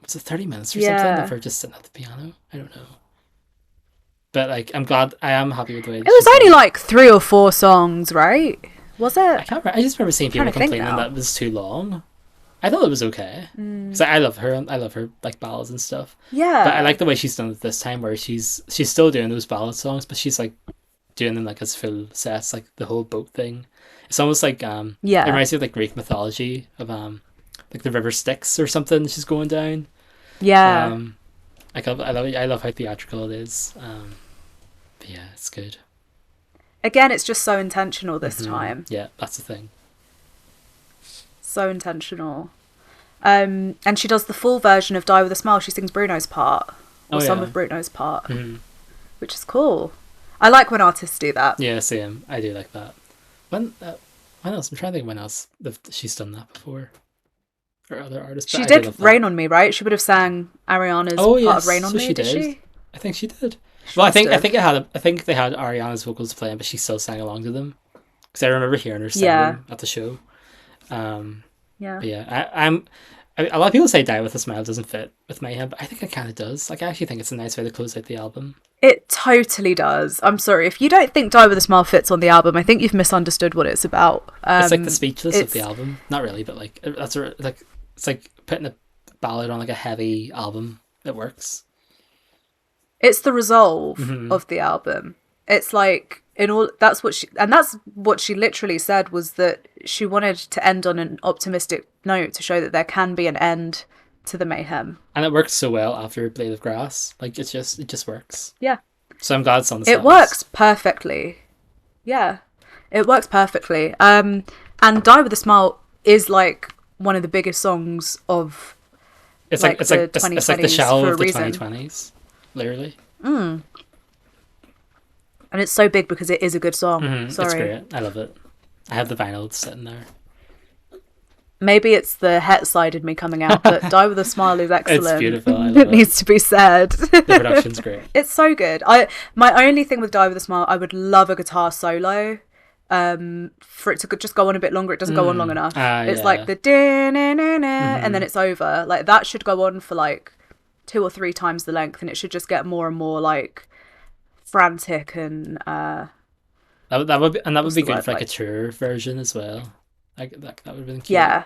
was it 30 minutes or something of Yeah. her just sitting at the piano? I don't know. But like, I am happy with the way It that was she's only done. like 3 or 4 songs, right? Was I it? can't. I just remember seeing Trying people to think complaining now. that it was too long. I thought it was okay because I love her. I love her like ballads and stuff. But I Yeah. like the way she's done it this time, where she's still doing those ballad songs, but she's like doing them like as full sets, like the whole boat thing. It's almost like it Yeah. reminds me of like Greek mythology of like the river Styx or something. She's going down. Yeah. Um, like I love how theatrical it is. But yeah, it's good. Again, it's just so intentional this time. Yeah, that's the thing. So intentional. And she does the full version of Die With a Smile. She sings Bruno's part, or Oh some yeah. of Bruno's part, which is cool. I like when artists do that. Yeah, same. I do like that. When else? I'm trying to think when else she's done that before, or other artists. But She I do love did that. Rain on Me, right? She would have sang Ariana's Oh part yes, of Rain on so Me, she did did. she? I think she did. She Well, must have. I think they had Ariana's vocals playing, but she still sang along to them because I remember hearing her sing Yeah. them at the show. Um, Yeah. but yeah, a lot of people say "Die with a Smile" doesn't fit with Mayhem, but I think it kind of does. Like, I actually think it's a nice way to close out the album. It totally does. I'm sorry. If you don't think Die With a Smile fits on the album, I think you've misunderstood what it's about. It's like the Speechless of the it's- album. Not really, but like like it's like putting a ballad on like a heavy album. It works. It's the resolve Mm-hmm. of the album. It's like that's what she literally said, was that she wanted to end on an optimistic note to show that there can be an end to the mayhem. And it works so well after Blade of Grass. Like, it just works. Yeah. So I'm glad it's on the set It works perfectly. Yeah. It works perfectly. And Die With a Smile is like one of the biggest songs of It's like it's the like it's like the 2020s shallow for a of the reason. 2020s, literally. And it's so big because it is a good song. It's Sorry. great. I love it. I have the vinyl sitting there. Maybe it's the het side in me coming out, but Die With a Smile is excellent. It's beautiful. I It love it. needs to be said. The production's great. It's so good. My only thing with Die With a Smile, I would love a guitar solo. For it to just go on a bit longer. It doesn't go on long enough. It's yeah. like the and then it's over. Like, that should go on for like 2 or 3 times the length, and it should just get more and more like frantic and That would be What's good the for word, like a like- tour version as well. Like that would have been cute. Yeah.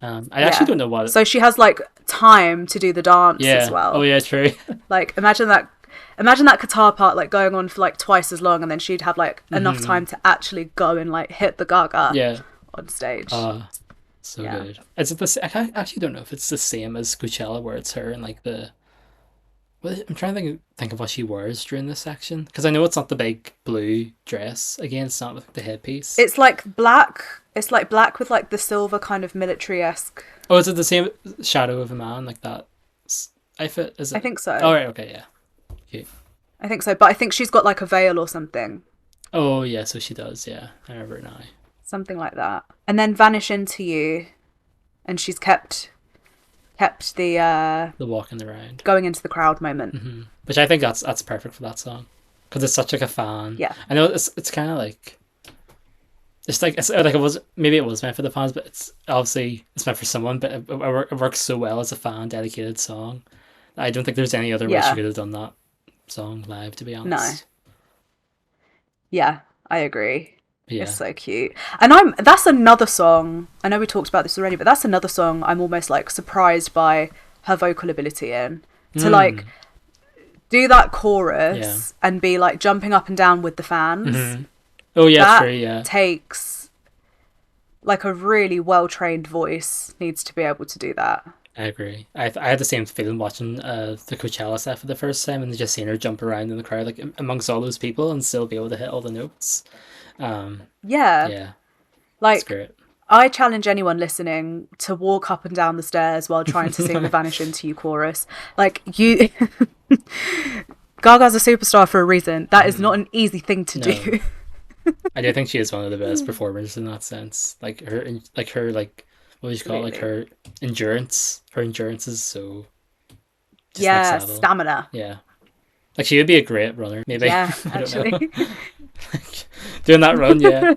I actually don't know what. So she has like time to do the dance Yeah. as well. Oh yeah, true. Like imagine that guitar part like going on for like twice as long, and then she'd have like enough time to actually go and like hit the Gaga on stage. So good. Is it the? I actually don't know if it's the same as Coachella, where it's her and like the. I'm trying to think of what she wears during this section, because I know it's not the big blue dress. Again, it's not with the headpiece. It's like black. It's like black with like the silver kind of military-esque. Oh, is it the same shadow of a man like that? Outfit? Is it? I think so. Oh right, okay, yeah. Cute. I think so, but I think she's got like a veil or something. Oh yeah, so she does. Yeah, I remember it now. Something like that, and then Vanish Into You, and she's kept the walking around, going into the crowd moment, which I think that's perfect for that song, because it's such like a fan. Yeah, I know it's kind of like. It's like it was meant for the fans, but it's obviously it's meant for someone. But it works so well as a fan dedicated song. I don't think there's any other way she could have done that song live. To be honest, no. Yeah, I agree. Yeah. It's so cute, and that's another song. I know we talked about this already, but that's another song I'm almost like surprised by her vocal ability in to like do that chorus and be like jumping up and down with the fans. Mm-hmm. Oh yeah, that true. Yeah, takes like a really well-trained voice needs to be able to do that. I agree. I had the same feeling watching the Coachella set for the first time, and just seeing her jump around in the crowd like amongst all those people and still be able to hit all the notes. Yeah, like it's great. I challenge anyone listening to walk up and down the stairs while trying to sing the Vanish Into You chorus. Like you, Gaga's a superstar for a reason. That is not an easy thing to do. I do think she is one of the best performers in that sense. Like her what do you call it? Like her endurance. Her endurance is so. Just next level. Stamina. Yeah, like she would be a great runner. Maybe. Yeah, I don't actually. know. Like, doing that run, yeah.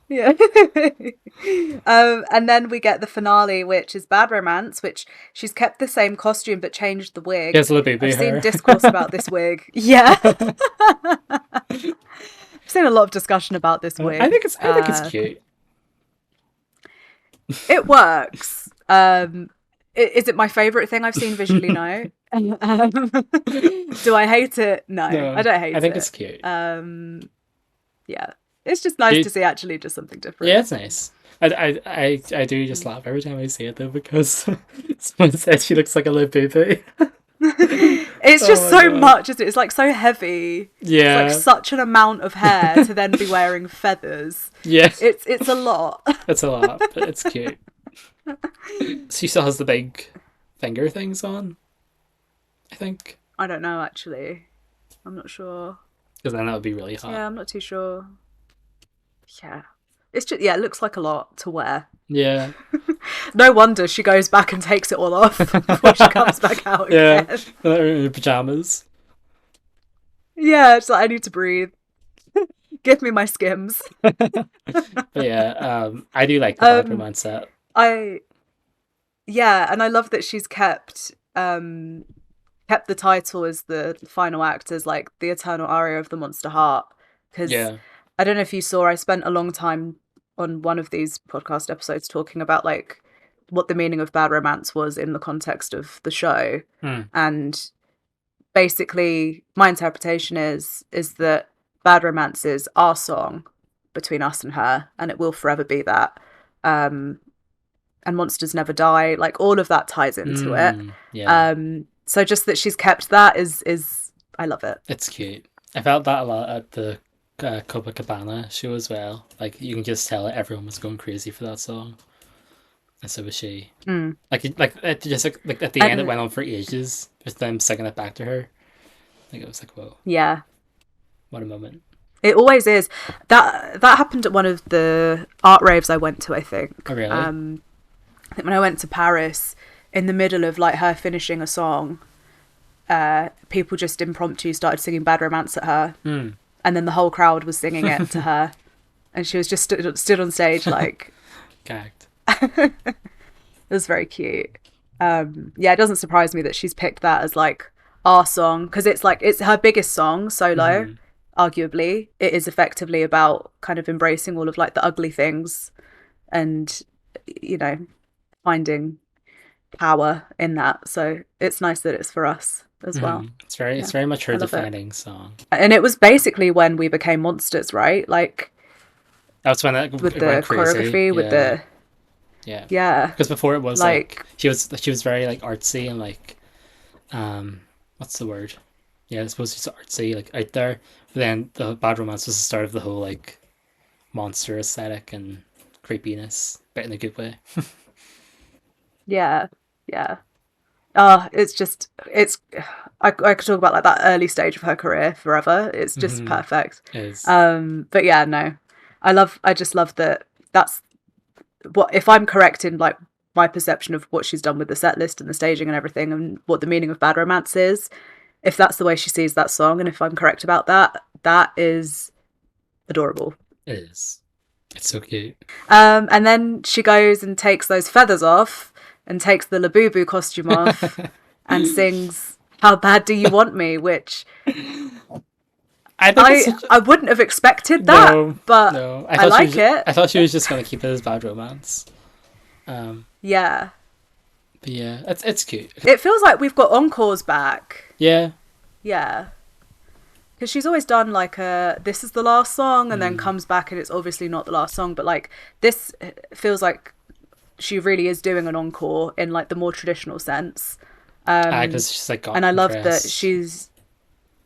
Yeah. And then we get the finale, which is Bad Romance, which she's kept the same costume but changed the wig. Yes, I've seen discourse about this wig. Yeah. I've seen a lot of discussion about this wig. I think it's cute. It works. Is it my favourite thing I've seen visually? No. Do I hate it? No, I don't hate it. I think it's cute. Yeah. It's just nice to see actually just something different. Yeah, it's nice. I do just laugh every time I see it though, because someone said she looks like a little baby. It's just so much, isn't it? It's like so heavy. Yeah. It's like such an amount of hair to then be wearing feathers. Yeah. It's a lot. It's a lot, but it's cute. She still has the big finger things on, I think. I don't know, actually. I'm not sure. Because then that would be really hot. Yeah, I'm not too sure. Yeah. It's just, it looks like a lot to wear. Yeah. No wonder she goes back and takes it all off before she comes back out again. Yeah, in her pajamas. Yeah, it's like, I need to breathe. Give me my Skims. But yeah, I do like the Bad Romance set. And I love that she's kept the title as the final act as like the eternal aria of the Monster Heart, because I don't know if you saw, I spent a long time on one of these podcast episodes talking about like what the meaning of Bad Romance was in the context of the show. And basically my interpretation is that Bad Romance is our song between us and her, and it will forever be that. And Monsters Never Die, like all of that ties into it. So just that she's kept that is I love it. It's cute. I felt that a lot at the Copacabana show as well. Like you can just tell that everyone was going crazy for that song, and so was she. Like at the end, it went on for ages with them singing it back to her. Like it was like, whoa. Yeah. What a moment. It always is. That happened at one of the art raves I went to, I think. Oh, really? I think when I went to Paris, in the middle of like her finishing a song, people just impromptu started singing Bad Romance at her. And then the whole crowd was singing it to her. And she was just stood on stage like... gagged. It was very cute. It doesn't surprise me that she's picked that as like our song, because it's like it's her biggest song solo. arguably. It is effectively about kind of embracing all of like the ugly things and, you know, finding power in that. So it's nice that it's for us as well. It's very much her defining song. And it was basically when we became monsters, right? Like that's when it with it the went crazy. choreography, with the because before it was like she was very like artsy and like what's the word? Yeah, I suppose she's artsy, like out there. But then the Bad Romance was the start of the whole like monster aesthetic and creepiness, but in a good way. Yeah. It's just I could talk about like that early stage of her career forever. It's just perfect. It is. But yeah, no, I just love that. That's what, if I'm correct in like my perception of what she's done with the set list and the staging and everything, and what the meaning of Bad Romance is. If that's the way she sees that song, and if I'm correct about that, that is adorable. It is. It's so cute. And then she goes and takes those feathers off and takes the Labubu costume off and sings "How Bad Do You Want Me," which I wouldn't have expected that, but I like it. I thought she was just going to keep it as Bad Romance. Yeah. But yeah, it's cute. It feels like we've got encores back. Yeah. Yeah. Because she's always done like this is the last song and then comes back and it's obviously not the last song, but like this feels like she really is doing an encore in like the more traditional sense. Because she's like and I love that she's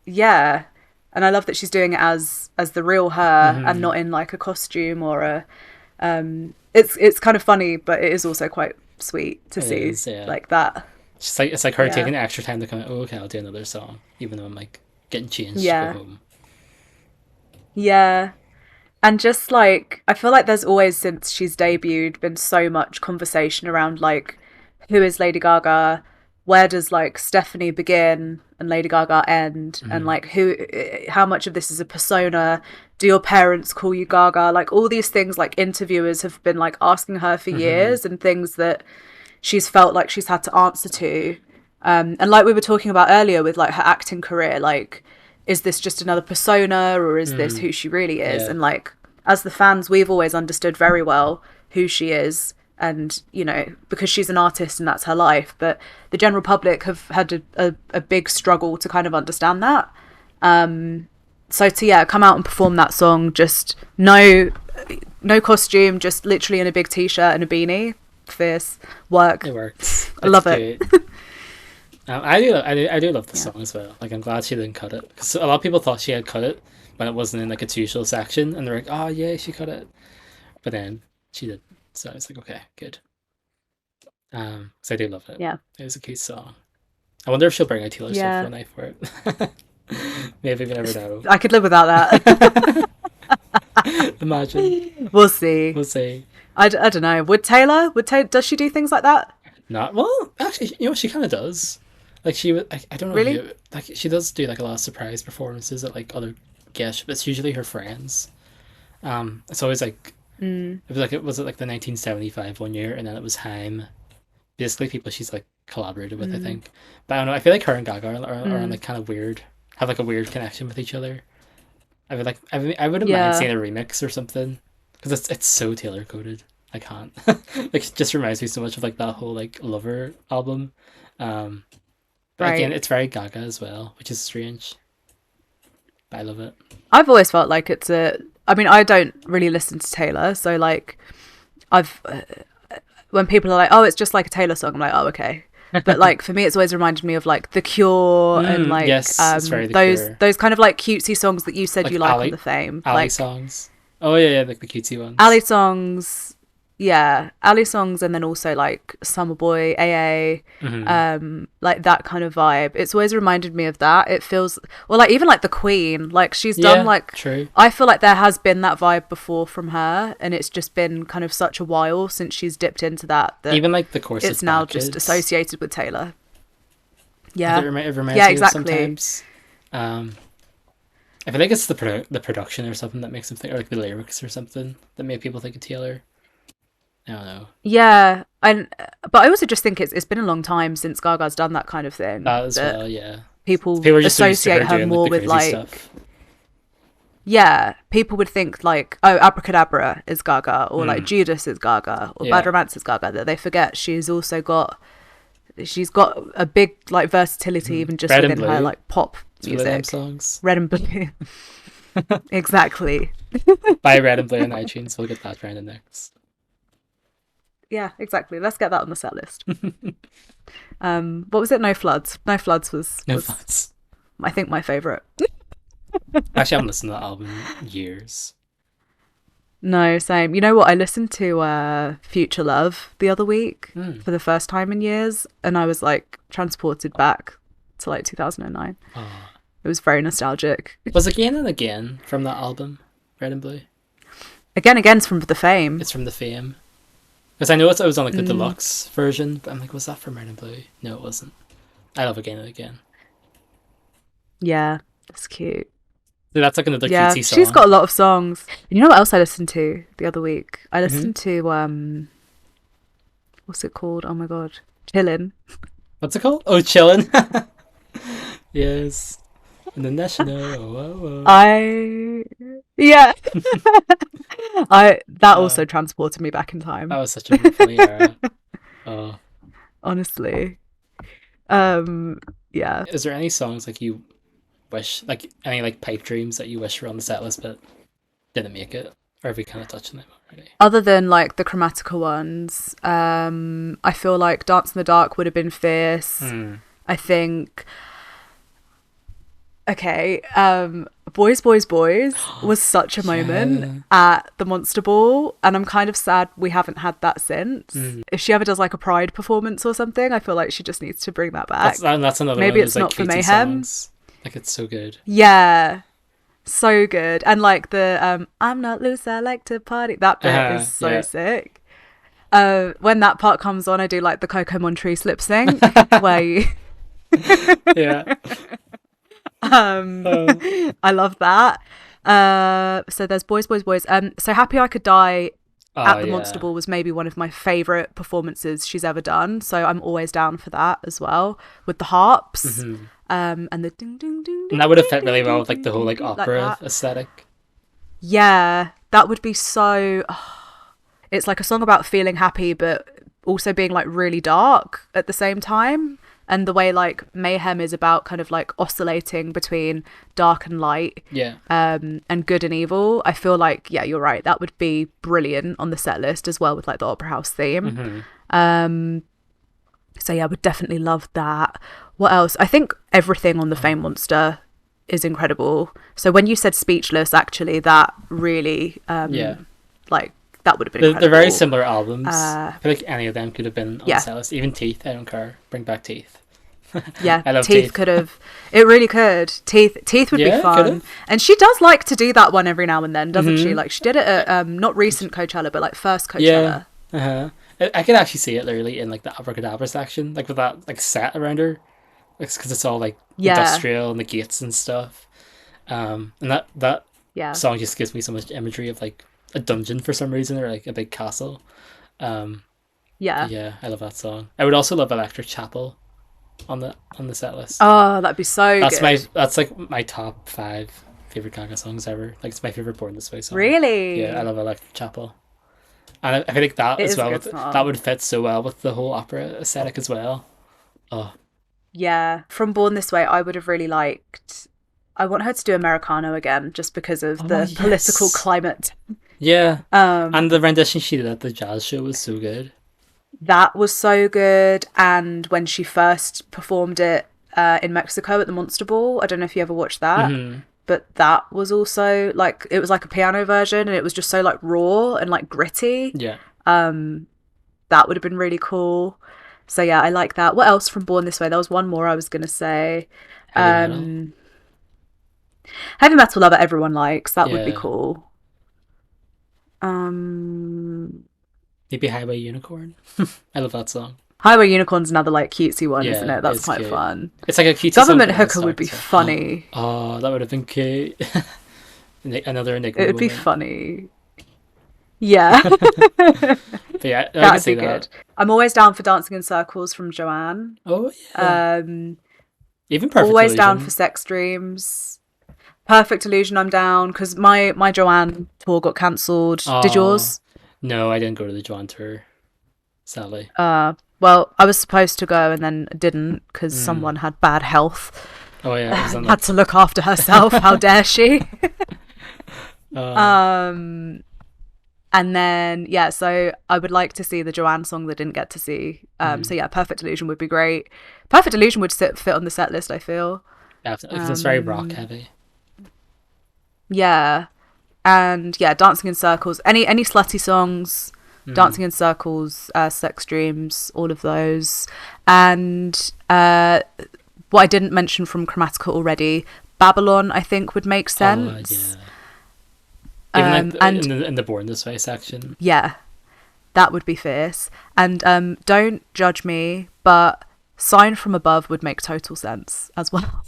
and I love that she's doing it as the real her and not in like a costume or a it's kind of funny, but it is also quite sweet to see like that. It's like her taking the extra time to come out, okay, I'll do another song, even though I'm like getting changed to go home. Yeah. And just like, I feel like there's always, since she's debuted, been so much conversation around like, who is Lady Gaga? Where does like Stephanie begin and Lady Gaga end? And like, how much of this is a persona? Do your parents call you Gaga? Like all these things, like interviewers have been like asking her for years, and things that she's felt like she's had to answer to. And like we were talking about earlier with like her acting career, like, is this just another persona or is this who she really is? And like, as the fans, we've always understood very well who she is, and, you know, because she's an artist and that's her life. But the general public have had a big struggle to kind of understand that. So to come out and perform that song, just no costume, just literally in a big t-shirt and a beanie, fierce work. It works. I love it. I do love the song as well. Like, I'm glad she didn't cut it, because a lot of people thought she had cut it when it wasn't in like its usual section, and they're like, oh yeah, she cut it, but then she did. So I was like, okay, good. So I do love it. Yeah, it was a cute song. I wonder if she'll bring a Taylor Swift one night for it. Maybe, we never know. I could live without that. Imagine. We'll see. I don't know. Does she do things like that? Not well. Actually, you know, she kind of does. Like, she would. I don't know. Really? Like, she does do like a lot of surprise performances at like other guests. But it's usually her friends. It's always like it was like, was it like the 1975 one year, and then it was Haim. Basically, people she's like collaborated with, I think. But I don't know. I feel like her and Gaga are on like kind of weird, have like a weird connection with each other. I wouldn't mind seeing a remix or something, because it's so Taylor coded. I can't. Like, it just reminds me so much of like that whole like Lover album. But again, it's very Gaga as well, which is strange. But I love it. I've always felt like I mean, I don't really listen to Taylor, so like, when people are like, oh, it's just like a Taylor song, I'm like, oh, okay. But like, for me, it's always reminded me of like The Cure and like those kind of like cutesy songs that you said like you like on the Fame, Ali like songs. Oh yeah, like the cutesy ones. Ali songs. Yeah, Ali songs, and then also like Summer Boy, AA, like that kind of vibe. It's always reminded me of that. It feels, or like even like the Queen, like she's done like, true. I feel like there has been that vibe before from her, and it's just been kind of such a while since she's dipped into that even like the course it's now just associated with Taylor. Yeah, it reminds me exactly. Sometimes. I feel like it's the production or something that makes them think, or like the lyrics or something that make people think of Taylor. I don't know. Yeah, but I also just think it's been a long time since Gaga's done that kind of thing. That as well, yeah. People associate her more with like stuff. yeah, people would think like, oh, Abracadabra is Gaga, or like Judas is Gaga, or Bad Romance is Gaga, that they forget she's got a big like versatility even just within her like pop music. Songs. Red and Blue. Exactly. Buy Red and Blue on iTunes, we'll get that round next. Yeah, exactly. Let's get that on the set list. What was it? No Floods. No Floods was I think my favourite. Actually, I haven't listened to that album in years. No, same. You know what? I listened to Future Love the other week for the first time in years, and I was like transported back to like 2009. Oh. It was very nostalgic. Was Again and Again from that album, Red and Blue? Again's from the Fame. It's from the Fame. Because I know it was on like the deluxe version, but I'm like, was that from Red and Blue? No, it wasn't. I love Again and Again. Yeah, that's cute. So that's like another cutesy song. She's got a lot of songs. And you know what else I listened to the other week? I listened to what's it called? Oh my god, Chillin'. What's it called? Oh, Chillin'. Yes. And the National. That also transported me back in time. That was such a funny era. Oh. Honestly. Yeah. Is there any songs like you wish, like any like pipe dreams that you wish were on the set list but didn't make it? Or have we kind of touched on them already? Other than like the Chromatica ones, I feel like Dance in the Dark would have been fierce. I think. Okay, Boys, Boys, Boys was such a moment at the Monster Ball, and I'm kind of sad we haven't had that since. If she ever does like a Pride performance or something, I feel like she just needs to bring that back. That's another Maybe one it's not for Mayhem. Songs. Like, it's so good. Yeah, so good. And like the I'm not loose, I like to party. That bit is so sick. When that part comes on, I do like the Coco Montrese lip sync where you... Yeah. I love that. So there's Boys, Boys, Boys. So Happy I Could Die at the Monster Ball was maybe one of my favourite performances she's ever done. So I'm always down for that as well, with the harps and the ding ding ding. And that would have fit really well with like the whole like opera like aesthetic. Yeah, that would be so. It's like a song about feeling happy, but also being like really dark at the same time. And the way like Mayhem is about kind of like oscillating between dark and light, and good and evil. I feel like, yeah, you're right. That would be brilliant on the set list as well with like the Opera House theme. So yeah, I would definitely love that. What else? I think everything on the Fame Monster is incredible. So when you said Speechless, actually, that really, like that would have been incredible. They're very similar albums. I feel like any of them could have been on the set list. Even Teeth, I don't care. Bring back Teeth. Yeah, I love Teeth could have. It really could. Teeth would be fun. And she does like to do that one every now and then, doesn't she? Like she did it at not recent Coachella, but like first Coachella. Yeah. I can actually see it literally in like the Abracadabra section, like with that like set around her, because it's all like industrial and the gates and stuff. And that song just gives me so much imagery of like a dungeon for some reason, or like a big castle. Yeah, I love that song. I would also love Electric Chapel on the set list. Oh, that'd be so good. That's like my top 5 favorite Gaga songs ever. Like it's my favorite Born This Way song. Really? Yeah, I love Electric Chapel. And I feel like that as well that would fit so well with the whole opera aesthetic as well. Oh. Yeah, from Born This Way I would have really liked. I want her to do Americano again just because of the political climate. Yeah. And the rendition she did at the jazz show was so good. That was so good. And when she first performed it in Mexico at the Monster Ball, I don't know if you ever watched that, but that was also like, it was like a piano version and it was just so like raw and like gritty. Yeah. That would have been really cool. So yeah, I like that. What else from Born This Way? There was one more I was going to say. Heavy Metal Lover everyone likes. That would be cool. Maybe Highway Unicorn. I love that song. Highway Unicorn's another like cutesy one, isn't it? That's quite fun. It's like a cutesy Government Hooker would be funny. Oh, that would have been cute. Another enigma. It would be funny. Yeah. But yeah, that'd be good. I'm always down for Dancing in Circles from Joanne. Oh yeah. Even Perfect Always Illusion. down for Sex Dreams. Perfect Illusion, I'm down, because my Joanne tour got cancelled. Did yours? No, I didn't go to the Joanne tour, sadly. Well, I was supposed to go and then didn't because someone had bad health. Oh yeah, it was on had to look after herself. How dare she? And then so I would like to see the Joanne song that I didn't get to see. So yeah, Perfect Illusion would be great. Perfect Illusion would fit on the set list, I feel. Yeah, because it's very rock heavy. Yeah, and yeah, Dancing in Circles. Any slutty songs, Dancing in Circles, Sex Dreams, all of those. And what I didn't mention from Chromatica already, Babylon, I think would make sense. Yeah. Even and in the Born This Way section. Yeah, that would be fierce. And don't judge me, but Sign from Above would make total sense as well.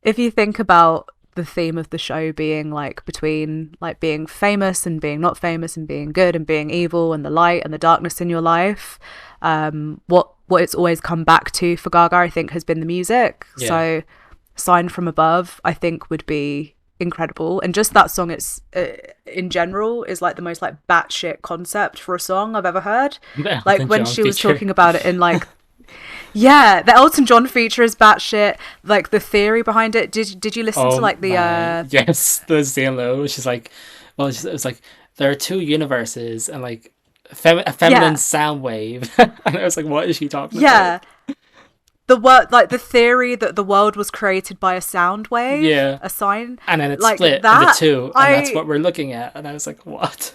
If you think about the theme of the show being like between like being famous and being not famous and being good and being evil and the light and the darkness in your life, what it's always come back to for Gaga, I think, has been the music. Yeah. So Sign from Above, I think, would be incredible. And just that song, it's in general is like the most like batshit concept for a song I've ever heard. Like when she was talking about it in like yeah, the Elton John feature is batshit. Like the theory behind it. Did you listen to like the yes, the Zane Lowe. She's like, well, it was like there are two universes and like a feminine sound wave. And I was like, what is she talking about? The word, like the theory that the world was created by a sound wave, a sign, and then it's like split into two, and that's what we're looking at. And I was like, what?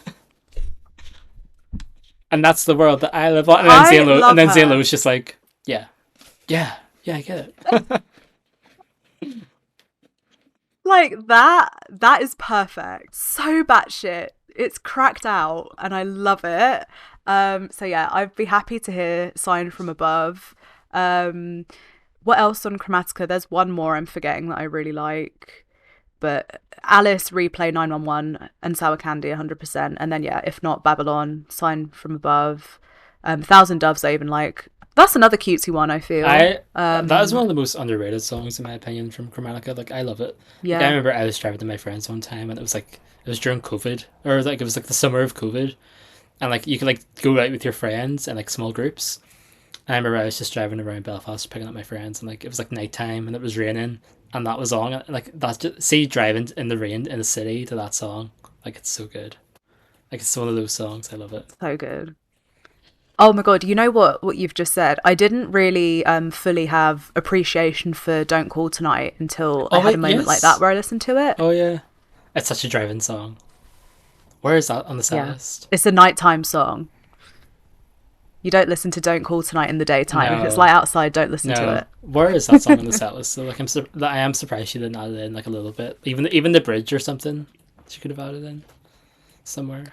And that's the world that I live on. And then Zane Lowe was just like, yeah, I get it. Like that is perfect. So batshit. It's cracked out, and I love it. So yeah, I'd be happy to hear Sign from Above. What else on Chromatica? There's one more I'm forgetting that I really like, but Alice, Replay, 911 and Sour Candy 100%. And then if not, Babylon, Sign from Above, Thousand Doves I even like. That's another cutesy one, I feel. That is one of the most underrated songs in my opinion from Chromatica. Like I love it. Yeah. Like, I remember I was driving to my friends one time and it was during COVID, or it was like the summer of COVID, and like you could like go out with your friends and like small groups. I remember I was just driving around Belfast picking up my friends, and like it was like nighttime and it was raining, and that was on. Like that's just driving in the rain in the city to that song. Like it's so good. Like it's one of those songs. I love it. So good. Oh my god! You know what you've just said? I didn't really fully have appreciation for "Don't Call Tonight" until I had a moment like that where I listened to it. Oh yeah, it's such a driving song. Where is that on the set list? It's a nighttime song. You don't listen to "Don't Call Tonight" in the daytime. No. If it's light outside, don't listen to it. Where is that song on the set list? So like I am surprised she didn't add it in like a little bit. Even the bridge or something, she could have added in somewhere.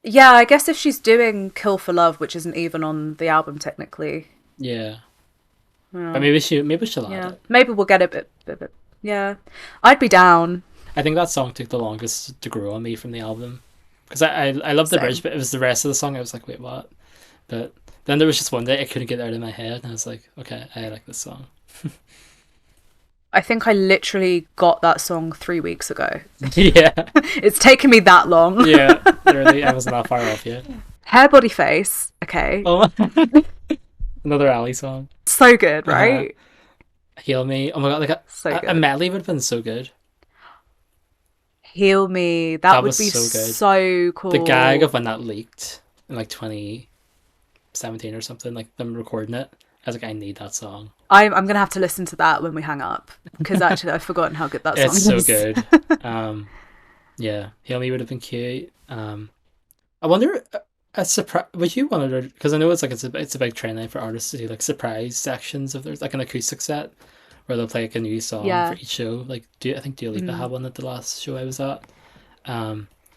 Yeah, I guess if she's doing "Kill for Love," which isn't even on the album technically. Yeah. But maybe she'll add it. Maybe we'll get a bit. Yeah, I'd be down. I think that song took the longest to grow on me from the album, because I love the bridge, but it was the rest of the song I was like, wait, what? But then there was just one day I couldn't get it out of my head, and I was like, okay, I like this song. I think I literally got that song 3 weeks ago. Yeah. It's taken me that long. Yeah, literally, I wasn't that far off yet. Hair, Body, Face, okay. Oh, another Ali song. So good, right? Heal Me. Oh my god, like a medley would have been so good. Heal Me. That would be so good. So cool. The gag of when that leaked in like 2017 or something, like them recording it. I was like, I need that song. I'm gonna have to listen to that when we hang up, because actually I've forgotten how good that song is. It's so good. Yeah, Heal Me would have been cute. I wonder, would you want to? Because I know it's a big trend now for artists to do like surprise sections of there's like an acoustic set where they'll play like a new song for each show. Like, I think Dua Lipa had one at the last show I was at.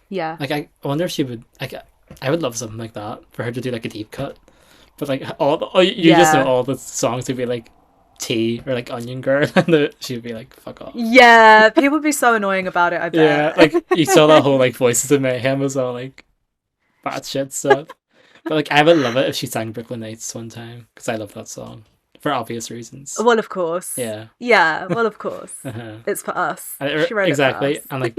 Yeah. Like I wonder if she would. Like, I would love something like that for her to do like a deep cut. But like you just know all the songs would be like Tea or like Onion Girl, and she'd be like, "Fuck off." Yeah, people would be so annoying about it. I bet. Yeah, like you saw that whole like Voices of Mayhem was all like bad shit stuff. But like I would love it if she sang Brooklyn Nights one time, because I love that song for obvious reasons. Well, of course. Yeah. Yeah, well, of course. Uh-huh. It's for us. And She wrote exactly. it for us. And like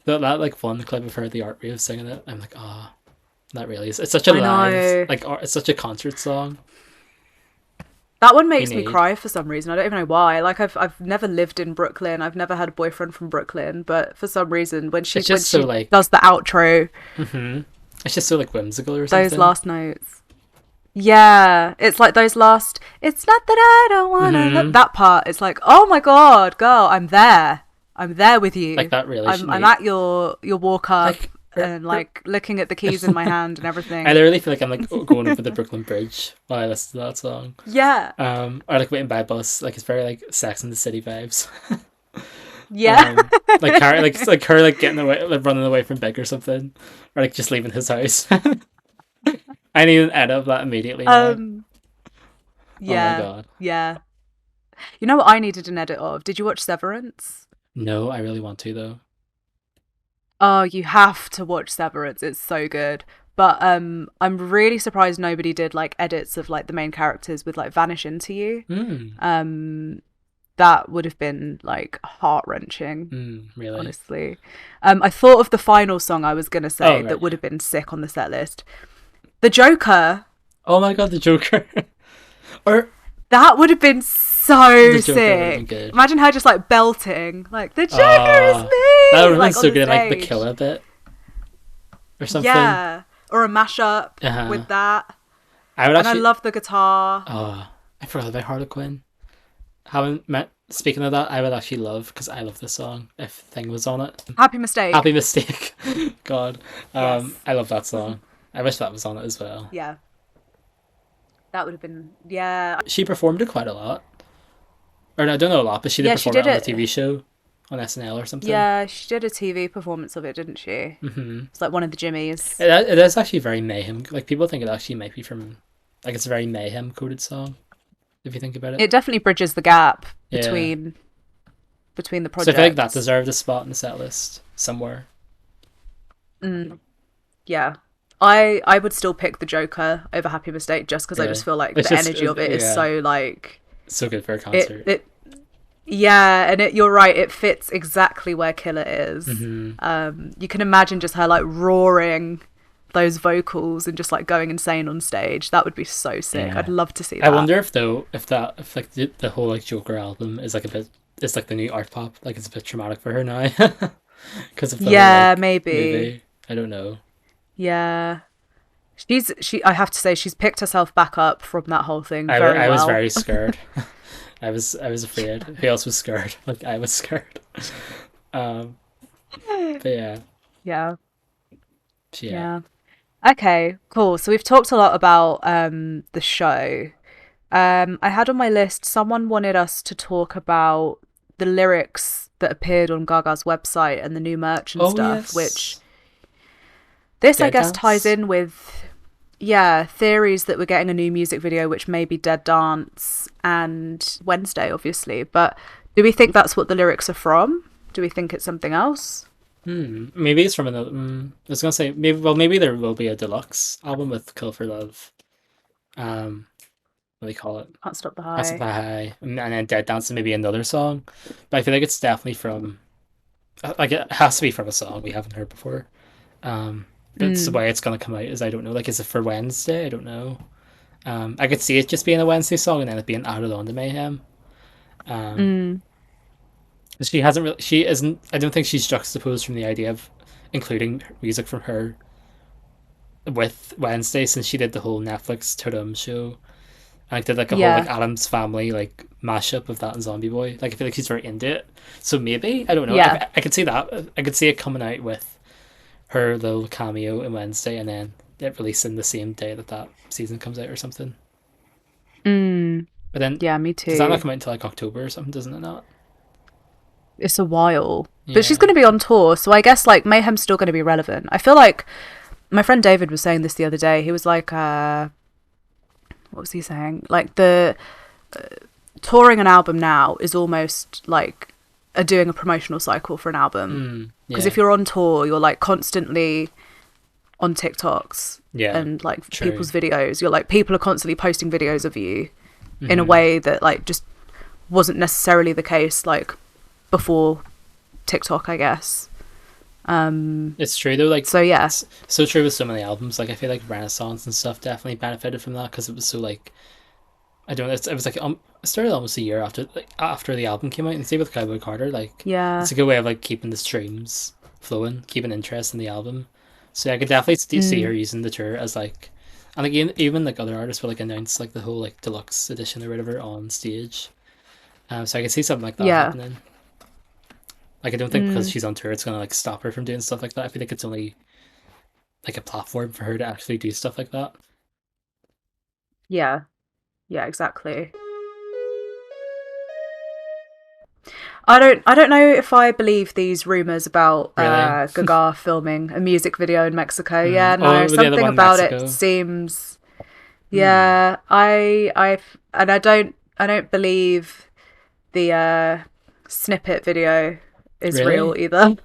that like one clip of her at the art rave singing it, I'm like, oh, that really is. It's such a I live, know. like it's such a concert song. That one makes You me need. cry for some reason. I don't even know why. Like I've never lived in Brooklyn. I've never had a boyfriend from Brooklyn, but for some reason when It's just so she like, does the outro, it's just so like whimsical or those something. last notes. Yeah, it's like those last. It's not that I don't wanna. That part. It's like, oh my god, girl, I'm there. I'm there with you. Like that really. I'm at your walk up Like, and like looking at the keys in my hand and everything. I literally feel like I'm like going over the Brooklyn Bridge while I listen to that song. Yeah. Or like waiting by a bus. Like it's very like Sex and the City vibes. Yeah. Like her, like her, like getting away, like running away from Big or something, or like just leaving his house. I need an edit of that immediately. Now. Yeah. Oh my god. Yeah. You know what I needed an edit of? Did you watch Severance? No, I really want to though. Oh, you have to watch Severance. It's so good. But I'm really surprised nobody did like edits of like the main characters with like Vanish Into You. That would have been like heart-wrenching. Really? Honestly. I thought of the final song I was going to say right. that would have been sick on the set list. The Joker. Oh my god, the Joker. Or that would have been so the Joker would have been sick. good. Imagine her just like belting, like the Joker is me. That would have like, been so on the good, like the stage. killer bit or something. Yeah, or a mashup with that. I would actually. And I love the guitar. Oh, I forgot about Harlequin. Haven't met. Speaking of that, I would actually love because I love this song. If Thing was on it, Happy Mistake. Happy Mistake. God, Yes. I love that song. I wish that was on it as well. Yeah, that would have been. Yeah, She performed it quite a lot. Or no, I don't know a lot, but she did Yeah, she perform did it on it. the TV show on SNL or something. yeah, she did a TV performance of it, didn't she? It's like one of the Jimmys. It is actually very Mayhem. Like people think it actually might be from, like it's a very Mayhem coded song. If you think about it, It definitely bridges the gap Yeah. between the so projects. I feel like that deserved a spot in the set list somewhere. Yeah. I would still pick the Joker over Happy Mistake just because I Yeah. just feel like It's the just- energy of it is yeah. so like So good for a concert. yeah, and you're right, it fits exactly where Killer is. You can imagine just her like roaring those vocals and just like going insane on stage. That would be so sick. Yeah. I'd love to see that. I wonder if like the whole like Joker album is like a bit, it's like the new art pop, like it's a bit traumatic for her now because of the whole, like, maybe. movie. I don't know. Yeah. I have to say she's picked herself back up from that whole thing I very was well. very scared. I was afraid. Who else was scared? Like I was scared. But yeah. Yeah. Yeah. Okay, cool. So we've talked a lot about the show. I had on my list, someone wanted us to talk about the lyrics that appeared on Gaga's website and the new merch and stuff, yes. which this I Dead guess Dance? ties in with theories that we're getting a new music video, which may be Dead Dance and Wednesday, obviously. But do we think that's what the lyrics are from? Do we think it's something else? Maybe it's from another. I was gonna say maybe. Well, maybe there will be a deluxe album with "Kill for Love." What do they call it? Can't Stop the That's the High. High, and then "Dead Dance" and maybe another song. But I feel like it's definitely from. Like it has to be from a song we haven't heard before. But the way it's gonna come out is I don't know. Like, is it for Wednesday? I don't know. I could see it just being a Wednesday song and then it being added on to Mayhem. She hasn't really. She isn't. I don't think she's juxtaposed from the idea of including music from her with Wednesday, since she did the whole Netflix Tudum show. And like did like a whole like Addams Family like mashup of that and Zombie Boy. Like I feel like she's very into it. So maybe I don't know. Yeah. I could see that. I could see it coming out with her little cameo in Wednesday, and then it releasing the same day that season comes out or something. But then Yeah, me too. does that not come out until like October or something? Doesn't it not? It's a while. Yeah. But she's going to be on tour, so I guess like Mayhem's still going to be relevant. I feel like my friend David was saying this the other day. He was like, what was he saying? Like the touring an album now is almost like doing a promotional cycle for an album. Because if you're on tour, you're like constantly on TikToks and like true. people's videos. You're like, people are constantly posting videos of you. in a way that like just wasn't necessarily the case like before TikTok, I guess. It's true though, like, so yeah, it's so true with so many albums. Like I feel like Renaissance and stuff definitely benefited from that because it was so like, I don't know, it was like it started almost a year after the album came out, and same with Cowboy Carter. Like, yeah, it's a good way of like keeping the streams flowing, keeping interest in the album. So I could definitely see her using the tour as like, and again, even like other artists will like announce like the whole like deluxe edition or whatever on stage. So I could see something like that happening. Like I don't think because she's on tour it's gonna like stop her from doing stuff like that. I feel like it's only like a platform for her to actually do stuff like that. yeah, exactly. I don't know if I believe these rumors about Really? Gaga filming a music video in Mexico. Yeah, no, the other something one, about Mexico. it seems. Yeah, I don't believe the snippet video is Really? real either.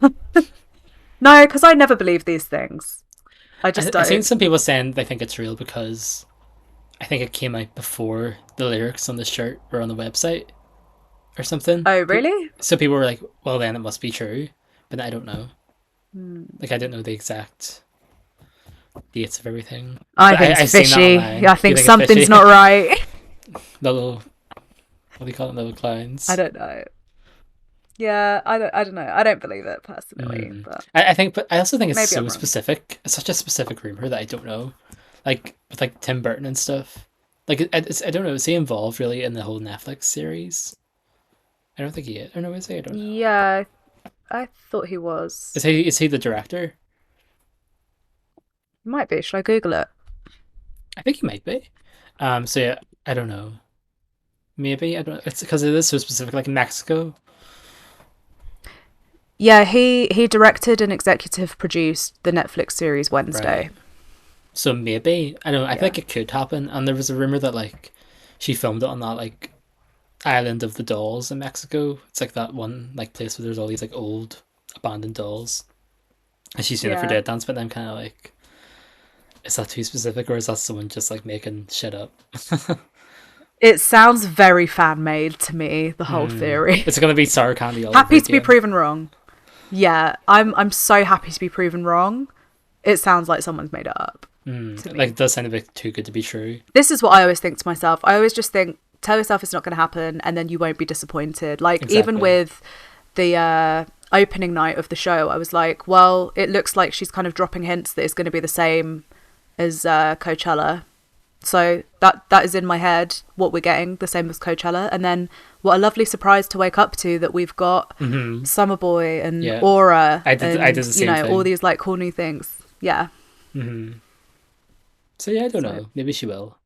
No, because I never believe these things. I just don't. I've seen some people saying they think it's real because I think it came out before the lyrics on the shirt were on the website or something. Oh, really? So people were like, well, then it must be true. But I don't know. Like, I don't know the exact dates of everything. I think it's fishy. I think something's not right. Little, what do you call it? Little clowns. I don't know. Yeah, I don't know. I don't believe it personally. But I think, but I also think it's maybe so I'm wrong. specific. It's such a specific rumor that I don't know. Like with like Tim Burton and stuff. Like it's I don't know. Is he involved really in the whole Netflix series? I don't think he is. Or no, is he? I don't know. Yeah, I thought he was. Is he the director? Might be. Should I Google it? I think he might be. So yeah, I don't know. Maybe I don't know. It's because it is so specific. Like in Mexico. Yeah, he directed and executive produced the Netflix series Wednesday. Right. So maybe I don't know. I think it could happen. And there was a rumor that like she filmed it on that like island of the dolls in Mexico. It's like that one like place where there's all these like old abandoned dolls. And she's doing it for Dead Dance, but I'm kind of like, is that too specific or is that someone just like making shit up? It sounds very fan made to me. The whole theory. It's gonna be sour candy. All Happy over to be again. proven wrong. Yeah, I'm so happy to be proven wrong. It sounds like someone's made it up. Like it does sound a bit too good to be true. This is what I always think to myself. I always just think, tell yourself it's not going to happen, and then you won't be disappointed. Like even with the opening night of the show, I was like, well, it looks like she's kind of dropping hints that it's going to be the same as Coachella. So that is in my head what we're getting, the same as Coachella. And then what a lovely surprise to wake up to that we've got Summer Boy and Aura. I did the same thing. All these like cool new things. Yeah. So yeah, I don't know. Maybe she will.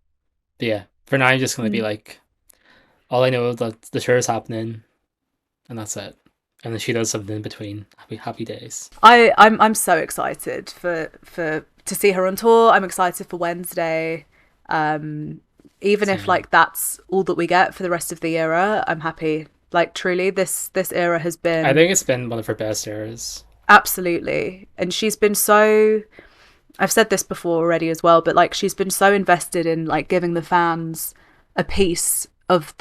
But yeah, for now I'm just gonna be like, all I know is that the tour is happening, and that's it. And then she does something in between. Happy days. I'm so excited for to see her on tour. I'm excited for Wednesday. Even if like that's all that we get for the rest of the era, I'm happy. Like truly, this era has been, I think it's been one of her best eras. Absolutely. And she's been so, I've said this before already as well, but like she's been so invested in like giving the fans a piece of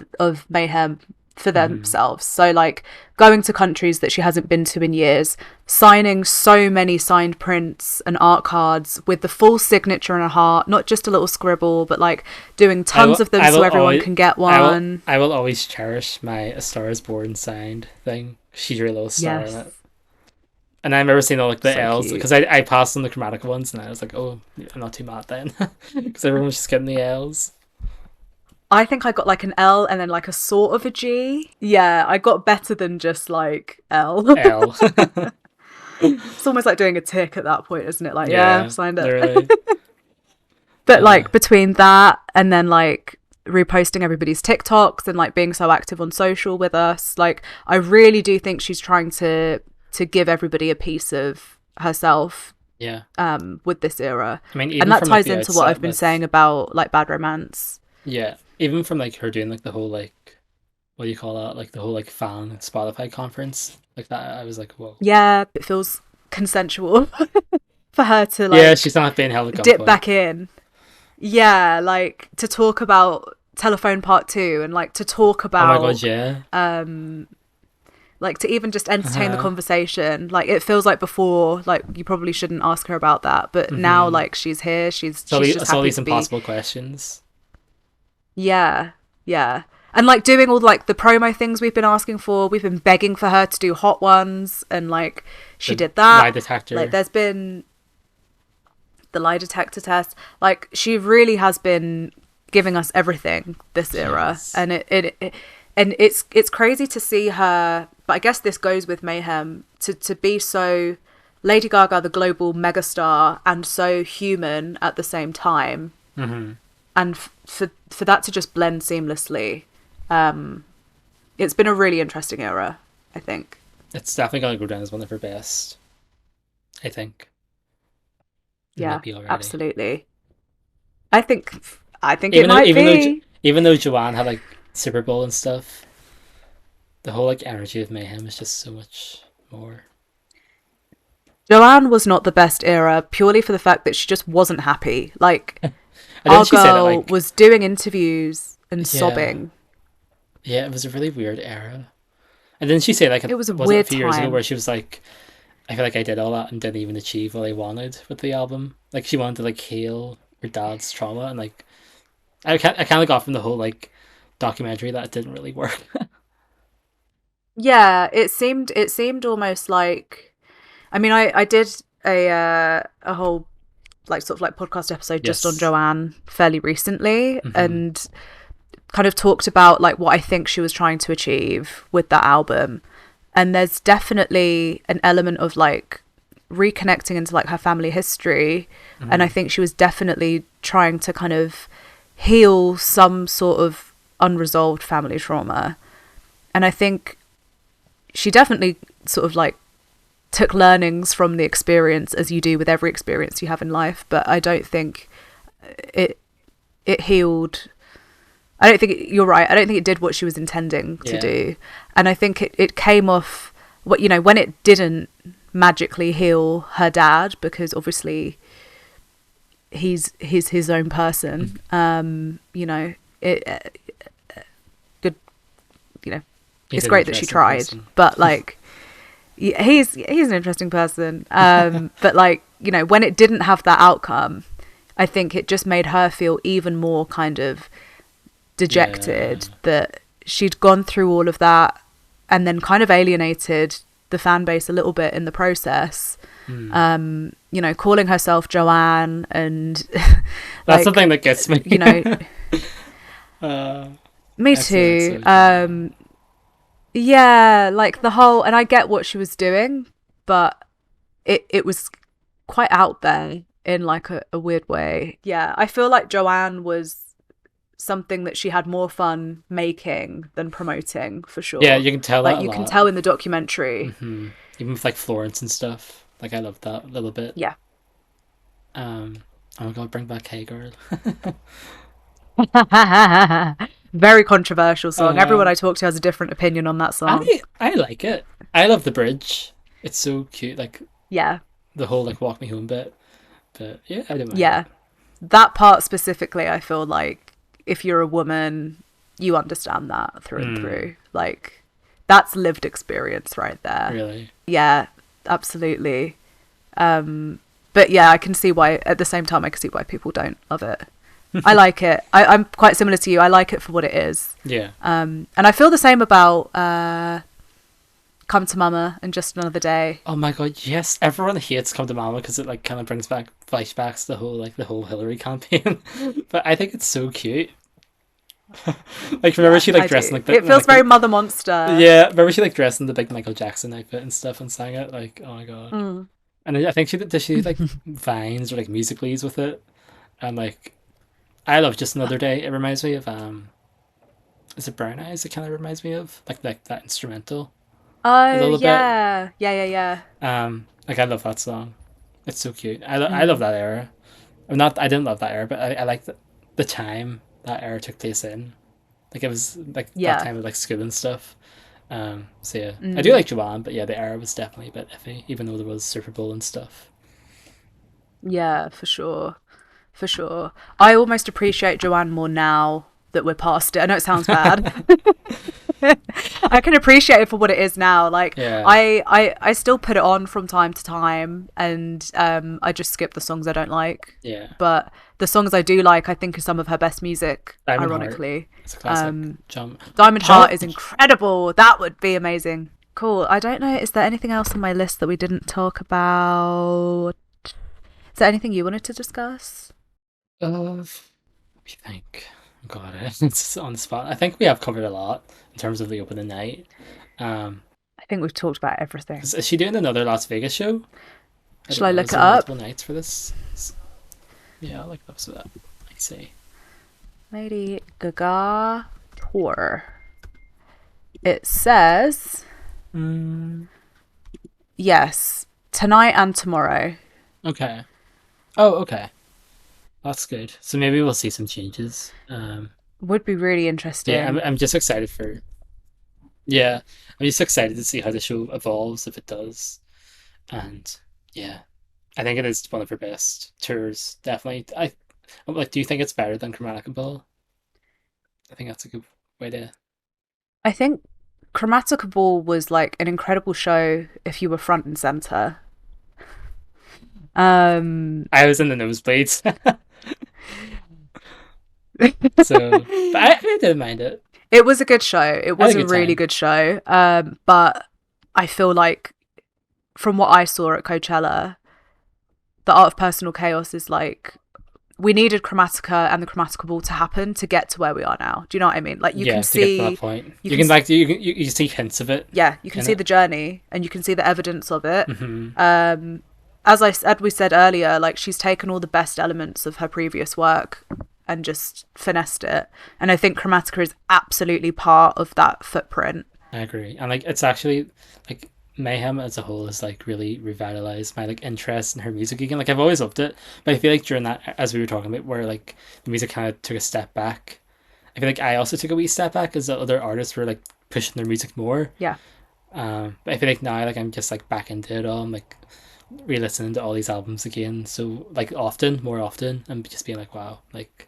Mayhem for themselves. So like going to countries that she hasn't been to in years, signing so many signed prints and art cards with the full signature and a heart, not just a little scribble, but like doing tons of them so everyone can get one. I will always cherish my A Star Is Born signed thing. She drew a little star in it. And I remember seeing all like the so L's because I passed on the chromatic ones and I was like, oh, I'm not too mad then because everyone was just getting the L's. I think I got like an L and then like a sort of a G. Yeah, I got better than just like L. L. It's almost like doing a tick at that point, isn't it? Like, yeah, signed it. But like between that and then like reposting everybody's TikToks and like being so active on social with us, like I really do think she's trying to give everybody a piece of herself. Yeah. With this era. I mean, and that ties into what I've been saying about like Bad Romance. Yeah. Even from like her doing like the whole like, what do you call that? Like the whole like fan Spotify conference like that. I was like, whoa. Yeah, it feels consensual for her to like. Yeah, she's not being held at gunpoint. Dip back in. Yeah, like to talk about Telephone Part 2 and like to talk about Oh my god, yeah. like to even just entertain the conversation. Like it feels like before, like you probably shouldn't ask her about that, but now like she's here, she's just happy all these to be. impossible questions. Yeah, yeah. And like doing all like the promo things we've been asking for, we've been begging for her to do Hot Ones, and like she did that. Lie detector. Like there's been the lie detector test. Like she really has been giving us everything this era, and it's crazy to see her. But I guess this goes with Mayhem to be so Lady Gaga, the global megastar, and so human at the same time, and for that to just blend seamlessly. It's been a really interesting era, I think. It's definitely gonna go down as one of her best, I think. Yeah, absolutely. I think even though Joanne had like Super Bowl and stuff, the whole like energy of Mayhem is just so much more. Joanne was not the best era purely for the fact that she just wasn't happy. Like our girl was doing interviews and sobbing. Yeah, it was a really weird era. And didn't she say like it was a weird few years ago where she was like, I feel like I did all that and didn't even achieve what I wanted with the album. Like she wanted to like heal her dad's trauma, and like I kind of got from the whole like documentary that it didn't really work. Yeah, it seemed almost like, I mean, I did a whole like sort of like podcast episode just on Joanne fairly recently, and kind of talked about like what I think she was trying to achieve with that album. And there's definitely an element of like reconnecting into like her family history, and I think she was definitely trying to kind of heal some sort of unresolved family trauma. And I think she definitely sort of like took learnings from the experience, as you do with every experience you have in life, but I don't think it healed. I don't think you're right. I don't think it did what she was intending to do. And I think it came off what, you know, when it didn't magically heal her dad, because obviously he's his own person. You know, good. You know, it's great that she tried, but like he's an interesting person. But like, you know, when it didn't have that outcome, I think it just made her feel even more kind of dejected that she'd gone through all of that and then kind of alienated the fan base a little bit in the process. You know, calling herself Joanne, and that's the thing that gets me. You know, me too. Yeah, like the whole, and I get what she was doing, but it was quite out there in like a weird way. Yeah, I feel like Joanne was something that she had more fun making than promoting, for sure. Yeah, you can tell like that you can tell in the documentary. Even with like Florence and stuff. Like I loved that a little bit. Yeah. Oh my god, bring back Hey Girl. Very controversial song. Everyone I talk to has a different opinion on that song. I like it. I love the bridge. It's so cute. Like the whole like walk me home bit. But yeah, I don't mind. Yeah, that part specifically, I feel like if you're a woman, you understand that through and through. Like that's lived experience right there. Really? Yeah, absolutely. But yeah, I can see why. At the same time, I can see why people don't love it. I like it. I'm quite similar to you. I like it for what it is. Yeah. And I feel the same about Come to Mama and Just Another Day. Oh my god, yes! Everyone hates Come to Mama because it like kind of brings back flashbacks to the whole Hillary campaign. But I think it's so cute. Like remember she like dressed in like it feels very Mother Monster. Yeah, remember she like dressed in the big Michael Jackson outfit and stuff and sang it. Like oh my god. And I think she did like vines or like musicals with it, and like I love Just Another Day. It reminds me of is it Brown Eyes? It kind of reminds me of like that instrumental. Oh yeah, yeah. Like I love that song. It's so cute. I love that era. I didn't love that era, but I like the time that era took place in. Like it was like that time of like school and stuff. So yeah, I do like Joanne, but yeah, the era was definitely a bit iffy, even though there was Super Bowl and stuff. Yeah, for sure. I almost appreciate Joanne more now that we're past it. I know it sounds bad. I can appreciate it for what it is now. Like, Yeah. I still put it on from time to time, and I just skip the songs I don't like. Yeah. But the songs I do like, I think are some of her best music, Diamond ironically. Heart. It's a classic. Jump. Diamond Heart is incredible. That would be amazing. Cool. I don't know, is there anything else on my list that we didn't talk about? Is there anything you wanted to discuss? What do you think? God, it's on the spot. I think we have covered a lot in terms of the opening night. I think we've talked about everything. Is she doing another Las Vegas show? Shall I look Is it there up? multiple nights for this? Yeah, I'll look it up so that I can see. Lady Gaga tour. It says yes, tonight and tomorrow. Okay. Oh, okay. That's good. So maybe we'll see some changes. Would be really interesting. Yeah, I'm just excited for. Yeah, I'm just excited to see how the show evolves if it does, and yeah, I think it is one of her best tours. Definitely. I'm like. Do you think it's better than Chromatica Ball? I think that's a good way to. I think Chromatica Ball was like an incredible show if you were front and center. I was in the nosebleeds. So, but I didn't mind it. It was a good show. It was had a a good really time. good show. But I feel like from what I saw at Coachella, the Art of Personal Chaos is like, we needed Chromatica and the Chromatica Ball to happen to get to where we are now. Do you know what I mean? Like, you can to get to see that point. You can like you see hints of it. yeah, you can see the journey and you can see the evidence of it. Mm-hmm. As we said earlier, like, she's taken all the best elements of her previous work and just finessed it. And I think Chromatica is absolutely part of that footprint. I agree. And like it's actually like Mayhem as a whole has like really revitalized my like interest in her music again. Like I've always loved it, but I feel like during that, as we were talking about, where like the music kind of took a step back, I feel like I also took a wee step back as the other artists were like pushing their music more. Yeah. But I feel like now like I'm just like back into it all. I'm like re-listening to all these albums again. So like more often, and just being like, wow, like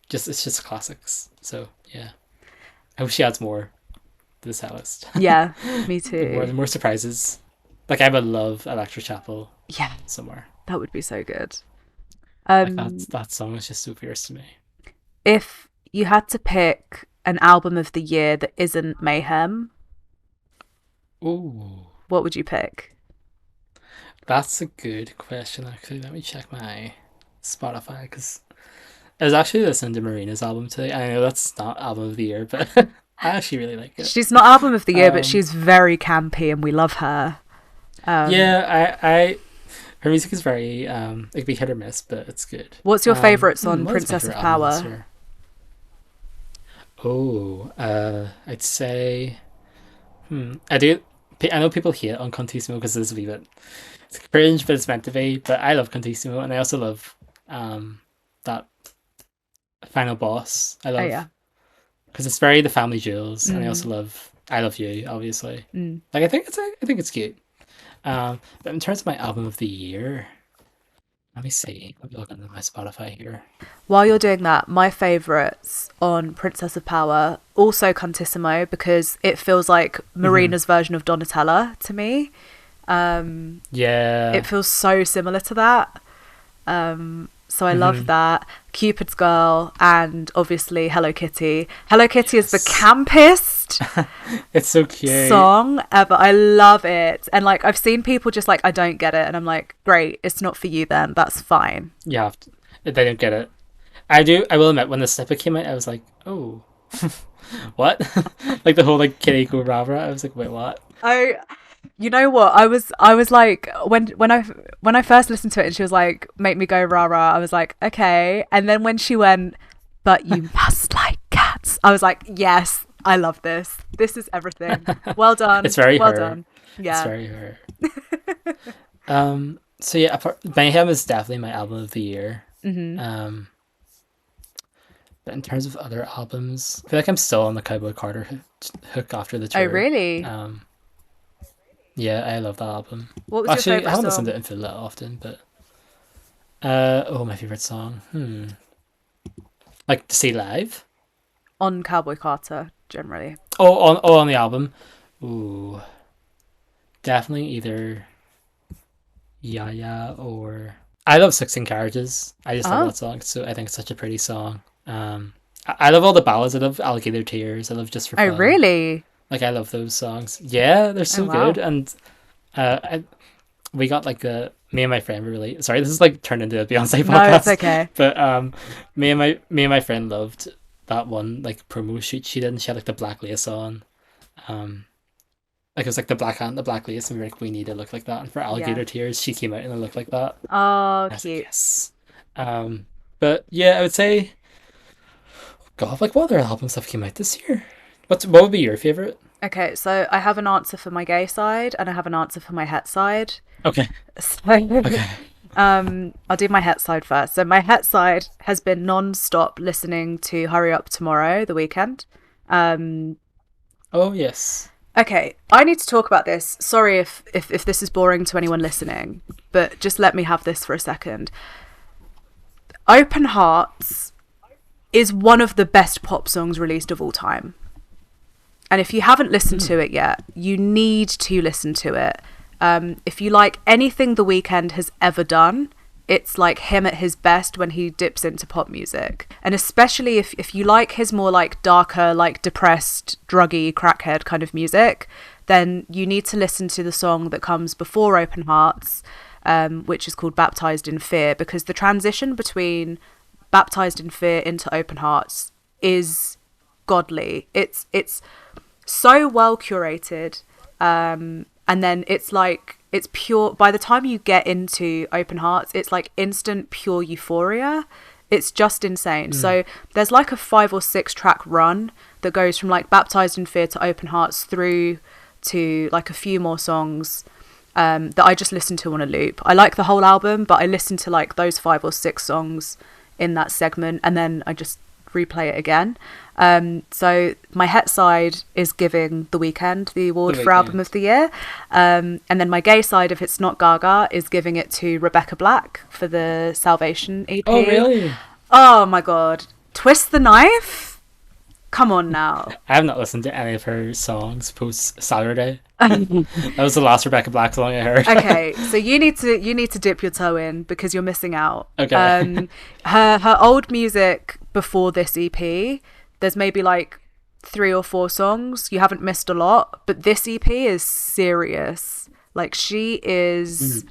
it's just classics. So yeah, I hope she adds more to the set list. Yeah, me too. more surprises. Like I would love Electra Chapel. Yeah, somewhere. that would be so good. Like that song is just so fierce to me. If you had to pick an album of the year that isn't Mayhem, ooh, what would you pick? That's a good question. Actually, let me check my Spotify because I was actually listening to Marina's album today. I know that's not album of the year, but I actually really like it. She's not album of the year, but she's very campy, and we love her. Yeah, I her music is very it can be hit or miss, but it's good. What's your favourites on what is my Princess of favourite album this Power? year? Oh, I'd say, I know people hate on Contissimo because it's a wee bit it's cringe, but it's meant to be. But I love Contissimo, and I also love that Final Boss. I love Oh yeah. because it's very the family jewels, and I also love I Love You, obviously. Like I think it's cute. But in terms of my album of the year, let me see. Let me look into my Spotify here. While you're doing that, my favourites on Princess of Power, also Contissimo, because it feels like Marina's version of Donatella to me. Yeah. It feels so similar to that. So I love that. Cupid's Girl, and obviously Hello Kitty. Hello Kitty is the campest it's so cute song ever. I love it. And like, I've seen people just like, I don't get it. And I'm like, great, it's not for you then. That's fine. Yeah, they don't get it. I will admit, when the snippet came out, I was like, oh, what? Like the whole like kitty go rah rah. I was like, wait, what? You know what? I was like, when I first listened to it and she was like, make me go rah rah, I was like, okay. And then when she went, but you must like cats, I was like, yes, I love this. This is everything. Well done. It's very well her. done. Yeah. It's very her. So yeah, Mayhem is definitely my album of the year. But in terms of other albums, I feel like I'm still on the Cowboy Carter hook after the tour. Oh really? Yeah, I love that album. What was your favourite I haven't song? listened to it in full that often, but my favorite song. Like to see live. on Cowboy Carter generally. On the album. Ooh, definitely either Yeah or I love 16 Carriages. I just love Oh, that song. So I think it's such a pretty song. I love all the ballads. I love Alligator Tears. I love Just for oh Fun. really? Like I love those songs. Yeah, they're Oh so good. wow. And I we got like the me and my friend were really sorry. This is like turned into a Beyonce No, it's podcast, okay. but me and my friend loved that one like promo shoot she did. And she had like the black lace on. Um, like it was like the black hat and the black lace, and we were like, we need to look like that. And for Yeah. Alligator Tears, she came out and it looked like that. Oh, I was like, cute. yes. But yeah, I would say, God, like what other albums have came out this year? What would be your favorite? Okay, so I have an answer for my gay side and I have an answer for my het side. Okay, So, okay. I'll do my het side first. So my het side has been non-stop listening to Hurry Up Tomorrow, The Weekend. Um, Oh yes. okay, I need to talk about this. Sorry if this is boring to anyone listening, but just let me have this for a second. Open Hearts is one of the best pop songs released of all time. And if you haven't listened to it yet, you need to listen to it. If you like anything The Weeknd has ever done, it's like him at his best when he dips into pop music. And especially if you like his more like darker, like depressed, druggy, crackhead kind of music, then you need to listen to the song that comes before Open Hearts, which is called Baptized in Fear, because the transition between Baptized in Fear into Open Hearts is godly. It's so well curated, and then it's like it's pure. By the time you get into Open Hearts, it's like instant pure euphoria. It's just insane. So there's like a 5 or 6 track run that goes from like Baptized in Fear to Open Hearts through to like a few more songs that I just listen to on a loop. I like the whole album, but I listen to like those 5 or 6 songs in that segment and then I just replay it again. So my het side is giving The Weeknd the award The for Album Weeknd. of the Year. And then my gay side, if it's not Gaga, is giving it to Rebecca Black for the Salvation EP. Oh really? Oh my god. Twist the Knife? Come on now. I have not listened to any of her songs post Saturday. That was the last Rebecca Black song I heard. Okay, so you need to dip your toe in because you're missing out. Okay. Her old music before this EP, there's maybe like 3 or 4 songs. You haven't missed a lot, but this EP is serious. Like she is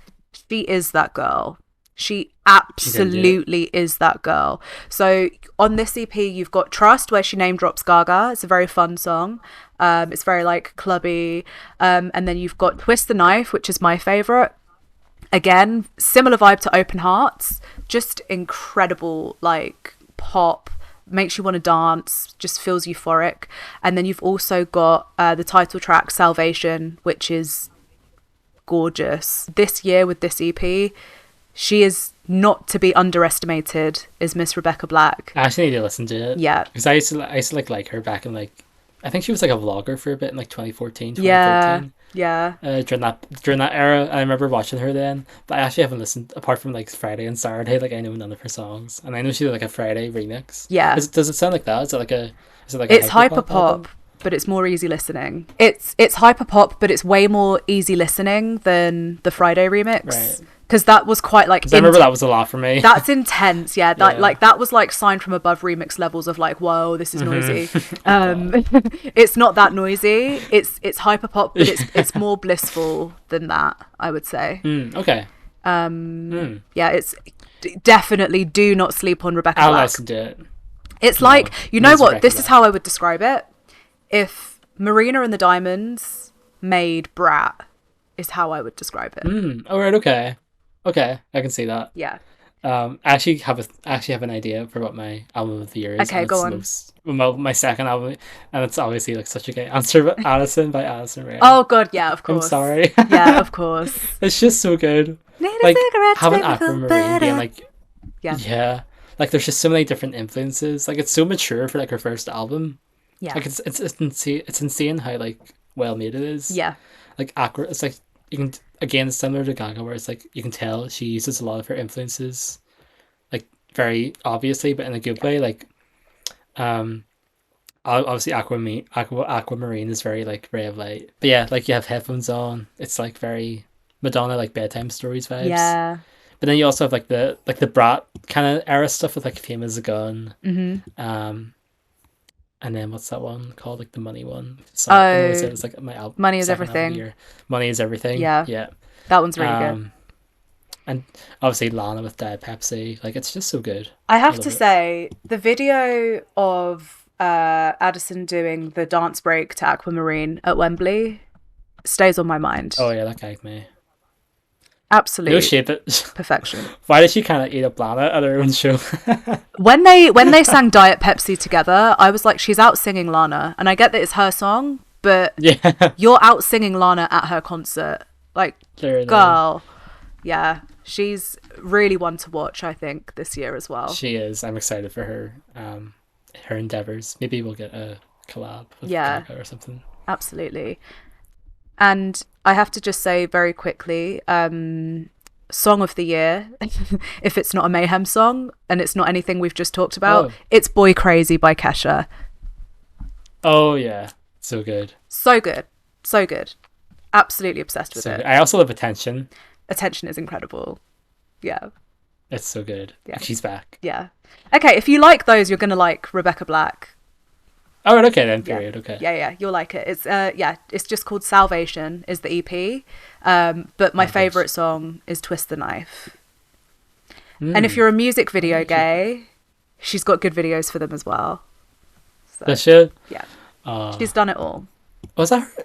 that girl. She absolutely is that girl. So on this EP, you've got Trust, where she name drops Gaga. It's a very fun song. It's very like clubby. And then you've got Twist the Knife, which is my favorite. Again, similar vibe to Open Hearts. Just incredible, like pop. Makes you want to dance. Just feels euphoric. And then you've also got the title track Salvation, which is gorgeous. This year with this EP, she is not to be underestimated, is Miss Rebecca Black. I actually need to listen to it. Yeah. Because I used to like her back in like I think she was like a vlogger for a bit in like 2014, Yeah. 2013. Yeah. During that era, I remember watching her then, but I actually haven't listened apart from like Friday and Saturday. Like I know none of her songs, and I know she did like a Friday remix. Yeah. Does it sound like that? Is it like It's a hyperpop hyperpop, album? but it's more easy listening. It's hyperpop, but it's way more easy listening than the Friday remix. Right. Because that was quite like 'Cause I remember that was a lot for me. that's intense, yeah. That Yeah. like that was like Sign from Above remix levels of like, whoa, this is noisy. Oh, It's not that noisy. It's hyperpop, but it's more blissful than that, I would say. Okay. Yeah, it's definitely do not sleep on Rebecca I'll Black. listen to it. It's like, you know Miss what? Rebecca This is Black. how I would describe it. If Marina and the Diamonds made Brat, is how I would describe it. All right. Okay. Okay. I can see that. Yeah. I actually have an idea for what my album of the year is. Okay, and go it's on. my second album, and it's obviously like such a gay answer, but Addison by Addison Rae. Oh god, yeah, of I'm course. sorry. Yeah, of course. It's just so good. Need a Like cigarette to having make me feel Aquamarine better. being like, Yeah. yeah, like there's just so many different influences. Like it's so mature for like her first album. Yeah. Like it's insane how like well made it is. Yeah. Like Aqua, it's like you can again it's similar to Gaga where it's like you can tell she uses a lot of her influences, like very obviously, but in a good way. Like, obviously Aquamarine is very like ray of light. But yeah, like you have headphones on. It's like very Madonna, like bedtime stories vibes. Yeah. But then you also have like the Brat kind of era stuff with like Fame as a Gun. And then what's that one called? Like the Money one. So I know it's like my album. Money is Everything. Money is Everything. Yeah. That one's really good. And obviously Lana with Diet Pepsi. Like it's just so good. I have to say, the video of Addison doing the dance break to Aquamarine at Wembley stays on my mind. Oh yeah, that gagged me. Absolute no shit, but perfection. Why did she kind of eat up Lana at her own show? when they sang Diet Pepsi together, I was like, she's out singing Lana, and I get that it's her song, but you're out singing Lana at her concert. Like, girl, yeah, she's really one to watch. I think this year as well. She is. I'm excited for her endeavors. Maybe we'll get a collab with Gaga or something. Absolutely. And I have to just say very quickly, song of the year, if it's not a Mayhem song and it's not anything we've just talked about, it's Boy Crazy by Kesha. Oh yeah, so good. So good. So good. Absolutely obsessed with it. I also love Attention. Attention is incredible. Yeah. It's so good. Yeah. She's back. Yeah. Okay, if you like those, you're going to like Rebecca Black. Oh, right, okay then, period, okay. Yeah, you'll like it. It's just called Salvation is the EP. But my favourite song is Twist the Knife. And if you're a music video gay, she's got good videos for them as well. So, Does she? Yeah. She's done it all. Was that her?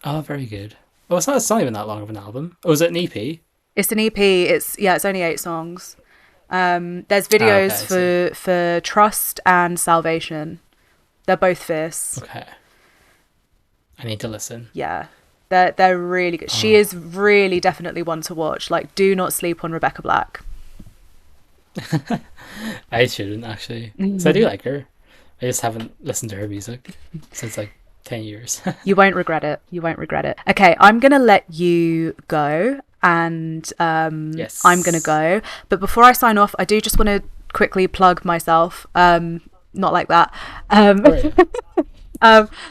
Oh, very good. Oh, it's not even that long of an album. Oh, is it an EP? It's an EP. It's only 8 songs. There's videos for Trust and Salvation. They're both fierce. Okay. I need to listen. Yeah. They're really good. She is really definitely one to watch. Like, do not sleep on Rebecca Black. I shouldn't, actually. So I do like her. I just haven't listened to her music since like 10 years. You won't regret it. Okay, I'm going to let you go. And yes. I'm going to go. But before I sign off, I do just want to quickly plug myself. Not like that.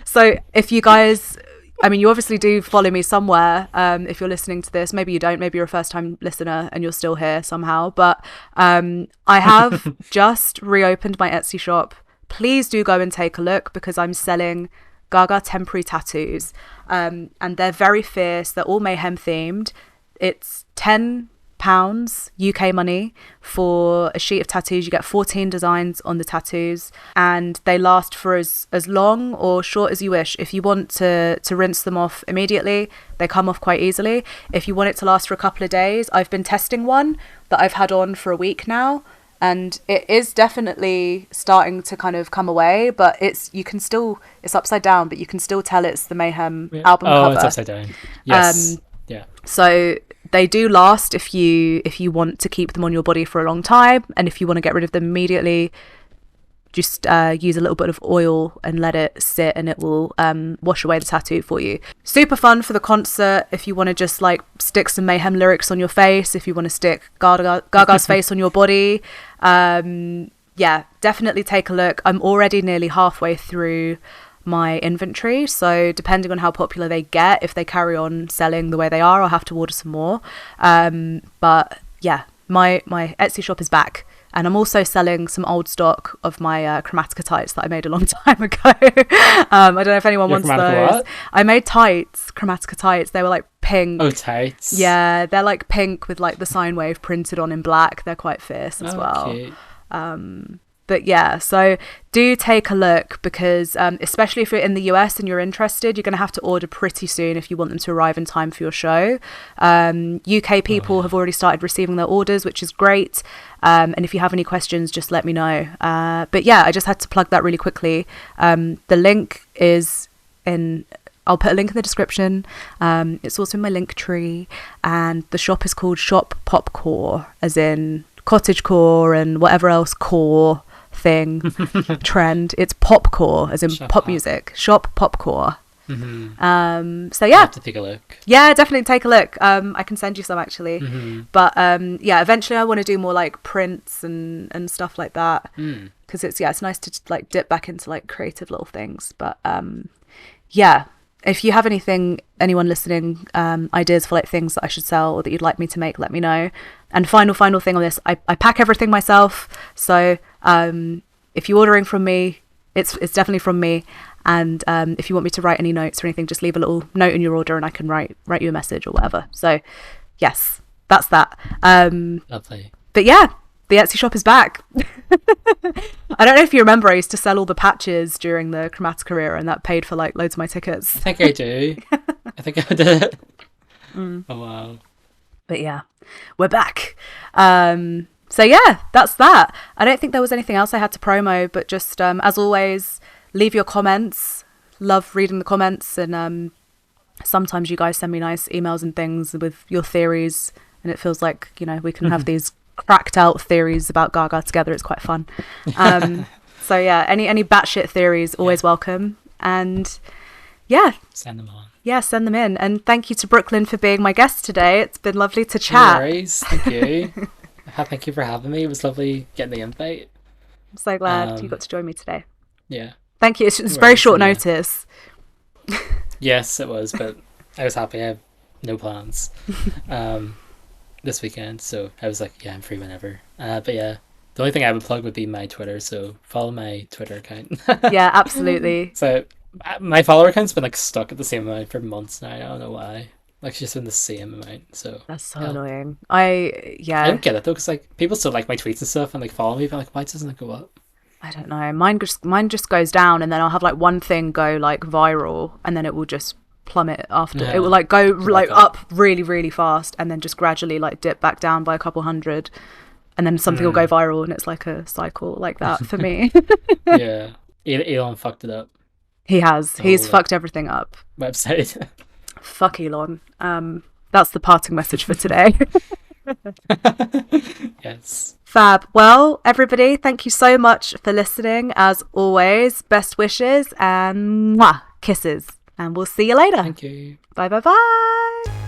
So if you guys, I mean, you obviously do follow me somewhere. If you're listening to this, maybe you don't, maybe you're a first time listener and you're still here somehow, but I have just reopened my Etsy shop. Please do go and take a look because I'm selling Gaga temporary tattoos, and they're very fierce. They're all Mayhem themed. It's £10 UK money for a sheet of tattoos. You get 14 designs on the tattoos and they last for as long or short as you wish. If you want to rinse them off immediately, they come off quite easily. If you want it to last for a couple of days, I've been testing one that I've had on for a week now and it is definitely starting to kind of come away, but it's upside down, but you can still tell it's the Mayhem album cover. It's upside down. Yes. Yeah. So they do last if you want to keep them on your body for a long time, and if you want to get rid of them immediately, just use a little bit of oil and let it sit and it will wash away the tattoo for you. Super fun for the concert if you want to just like stick some Mayhem lyrics on your face, if you want to stick Gaga's face on your body. Yeah, definitely take a look. I'm already nearly halfway through my inventory, so depending on how popular they get, if they carry on selling the way they are, I'll have to order some more. But yeah, my Etsy shop is back, and I'm also selling some old stock of my Chromatica tights that I made a long time ago. I don't know if anyone wants those. What? I made tights, Chromatica tights. They were like pink. Oh, tights. Yeah, they're like pink with like the sine wave printed on in black. They're quite fierce as well. Cute. But yeah, so do take a look because especially if you're in the US and you're interested, you're going to have to order pretty soon if you want them to arrive in time for your show. UK people have already started receiving their orders, which is great. And if you have any questions, just let me know. But yeah, I just had to plug that really quickly. The link is I'll put a link in the description. It's also in my link tree, and the shop is called Shop Popcore, as in cottagecore and whatever else core thing trend. It's popcore, as in pop music. Shop Popcore. So yeah, I'll have to take a look. Yeah, definitely take a look. I can send you some actually. But yeah, eventually I want to do more like prints and stuff like that, because it's nice to like dip back into like creative little things. But yeah, if you have anyone listening, ideas for like things that I should sell or that you'd like me to make, let me know. And final thing on this, I pack everything myself, so if you're ordering from me, it's definitely from me. And if you want me to write any notes or anything, just leave a little note in your order and I can write you a message or whatever. So yes, that's that. Lovely. But yeah, the Etsy shop is back. I don't know if you remember, I used to sell all the patches during the Chromatica era, and that paid for like loads of my tickets. I think I do. I think I did it. Oh wow. But yeah, we're back. So yeah, that's that. I don't think there was anything else I had to promo, but just as always, leave your comments. Love reading the comments, and sometimes you guys send me nice emails and things with your theories, and it feels like, you know, we can have these cracked out theories about Gaga together. It's quite fun. So yeah, any batshit theories, always welcome. And yeah, send them on. Yeah, send them in. And thank you to Brooklyn for being my guest today. It's been lovely to chat. No worries. Thank you. Thank you for having me. It was lovely getting the invite. I'm so glad you got to join me today. Yeah. Thank you. It's very short notice. Yes, it was, but I was happy. I have no plans this weekend, so I was like, yeah, I'm free whenever. But yeah, the only thing I would plug would be my Twitter, so follow my Twitter account. Yeah, absolutely. So my follower account's been like stuck at the same amount for months now. I don't know why. Like, it's just been the same amount. So that's so annoying. I don't get it though, because like people still like my tweets and stuff and like follow me, but like, why doesn't it go up? I don't know. Mine just goes down, and then I'll have like one thing go like viral, and then it will just plummet after. Yeah. It will like go like up really, really fast, and then just gradually like dip back down by a couple hundred, and then something will go viral, and it's like a cycle like that for me. Yeah, Elon fucked it up. He has. He's fucked everything up. Website. Fuck Elon. That's the parting message for today. Yes. Fab. Well, everybody, thank you so much for listening. As always, best wishes and kisses. And we'll see you later. Thank you. Bye.